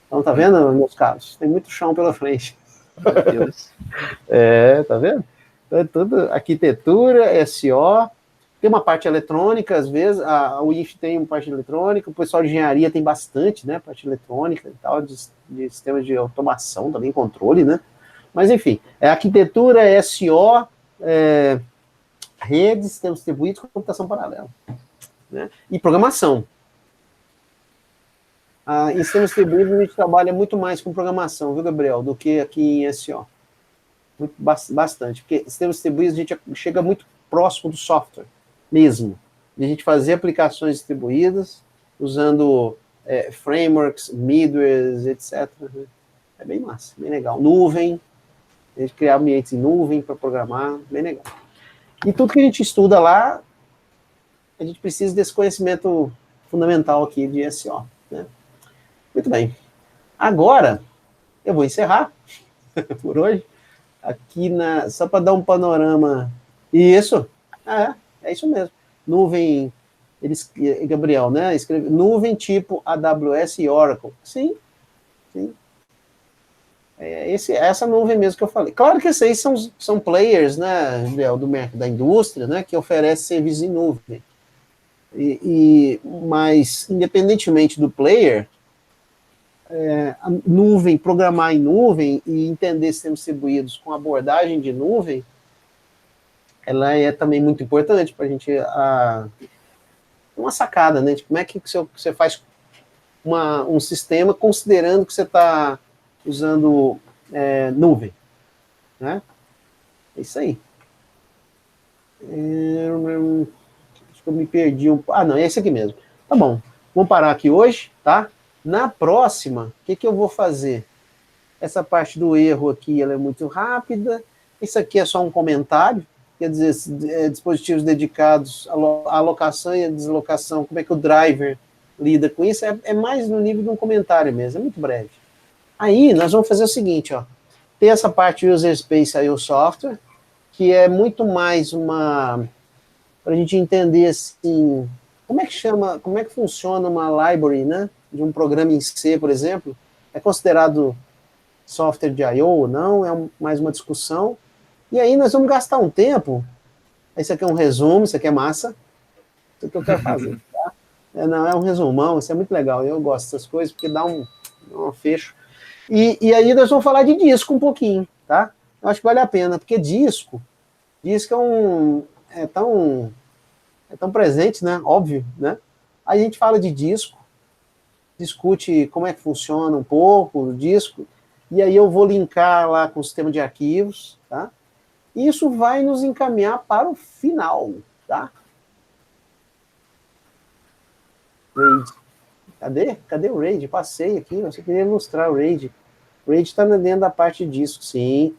Então, tá vendo, meus caros? Tem muito chão pela frente. Meu Deus. Tá vendo? Então, é tudo arquitetura, SO, tem uma parte eletrônica, às vezes, o IF tem uma parte eletrônica, o pessoal de engenharia tem bastante, né, parte eletrônica e tal, de sistemas de automação, também controle, né, mas enfim, arquitetura, SO, redes, sistemas distribuídos, computação paralela, né, e programação. Em sistemas distribuídos a gente trabalha muito mais com programação, viu, Gabriel, do que aqui em SO. Bastante, porque sistemas distribuídos a gente chega muito próximo do software mesmo, de a gente fazer aplicações distribuídas, usando frameworks, middlewares, etc. É bem massa, bem legal. Nuvem, a gente criar ambientes em nuvem para programar, bem legal. E tudo que a gente estuda lá, a gente precisa desse conhecimento fundamental aqui de SO. Né? Muito bem. Agora, eu vou encerrar por hoje, aqui só para dar um panorama. Isso, é isso mesmo. Nuvem, Gabriel, né? Escreve nuvem tipo AWS e Oracle. Sim. Essa nuvem mesmo que eu falei. Claro que esses aí são players, né, da indústria, né, que oferece serviços em nuvem. Mas, independentemente do player, a nuvem, programar em nuvem e entender sistemas distribuídos com abordagem de nuvem, ela é também muito importante para a gente uma sacada, né? De como é que você faz um sistema considerando que você está usando nuvem, né? É isso aí. Acho que eu me perdi um... não, é esse aqui mesmo. Tá bom, vamos parar aqui hoje, tá? Na próxima, o que eu vou fazer? Essa parte do erro aqui, ela é muito rápida. Isso aqui é só um comentário. Quer dizer, dispositivos dedicados à alocação e à deslocação, como é que o driver lida com isso, é mais no nível de um comentário mesmo, é muito breve. Aí, nós vamos fazer o seguinte, ó, tem essa parte user space aí, o software, que é muito mais para a gente entender, assim, como é que funciona uma library, né, de um programa em C, por exemplo, é considerado software de I/O ou não, mais uma discussão. E aí nós vamos gastar um tempo, isso aqui é um resumo, isso aqui é massa, isso que eu quero fazer, tá? É um resumão, isso é muito legal, eu gosto dessas coisas, porque dá um fecho. E aí nós vamos falar de disco um pouquinho, tá? Eu acho que vale a pena, porque disco é tão presente, né? Óbvio, né? Aí a gente fala de disco, discute como é que funciona um pouco o disco, e aí eu vou linkar lá com o sistema de arquivos, tá? Isso vai nos encaminhar para o final, tá? RAID. Cadê o RAID? Passei aqui, eu só queria ilustrar o RAID. O RAID está dentro da parte de disco, sim.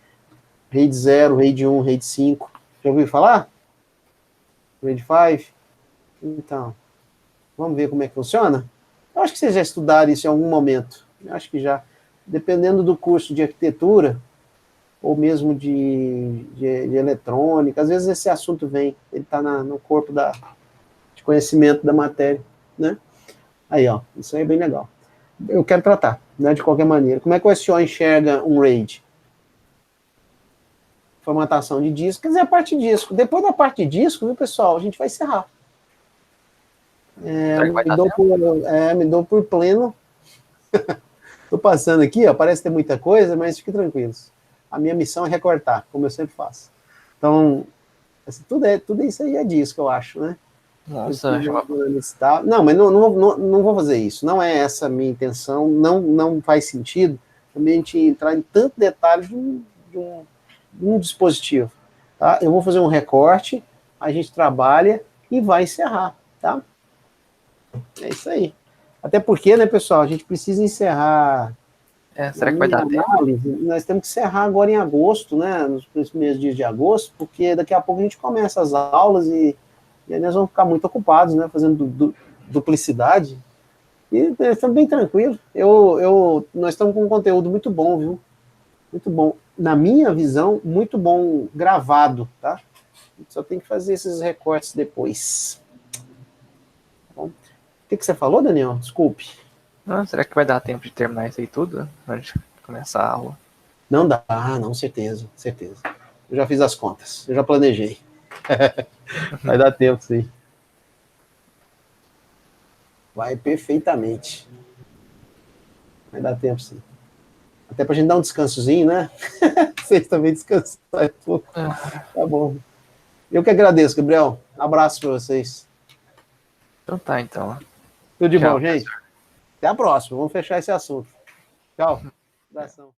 RAID 0, RAID 1, RAID 5. Já ouviu falar? RAID 5? Então, vamos ver como é que funciona? Eu acho que vocês já estudaram isso em algum momento. Eu acho que já. Dependendo do curso de arquitetura, ou mesmo de eletrônica. Às vezes esse assunto vem, ele está no corpo de conhecimento da matéria, né? Aí, ó, isso aí é bem legal. Eu quero tratar, né, de qualquer maneira. Como é que o SO enxerga um RAID? Formatação de disco, quer dizer, a parte de disco. Depois da parte de disco, viu, pessoal, a gente vai encerrar. Me dou por pleno. Tô passando aqui, ó, parece ter muita coisa, mas fiquem tranquilos. A minha missão é recortar, como eu sempre faço. Então, assim, tudo isso aí é disco, eu acho, né? Nossa, não, mas não vou fazer isso. Não é essa a minha intenção. Não faz sentido também a gente entrar em tanto detalhe de um dispositivo. Tá? Eu vou fazer um recorte, a gente trabalha e vai encerrar. Tá? É isso aí. Até porque, né, pessoal, a gente precisa encerrar. Será que vai dar análise, tempo? Nós temos que encerrar agora em agosto, né? Nos primeiros dias de agosto, porque daqui a pouco a gente começa as aulas e aí nós vamos ficar muito ocupados, né? Fazendo duplicidade. E estamos bem tranquilos. Nós estamos com um conteúdo muito bom, viu? Muito bom. Na minha visão, muito bom gravado, tá? Só tem que fazer esses recortes depois. Bom, o que você falou, Daniel? Desculpe. Será que vai dar tempo de terminar isso aí tudo antes de começar a aula? Não dá, não, certeza. Eu já fiz as contas, eu já planejei. Vai dar tempo, sim. Vai perfeitamente. Vai dar tempo, sim. Até pra gente dar um descansozinho, né? Vocês também descansar um pouco. Tá bom. Eu que agradeço, Gabriel. Um abraço pra vocês. Então tá, então. Tudo de bom, gente. Até a próxima. Vamos fechar esse assunto. Tchau. Abração.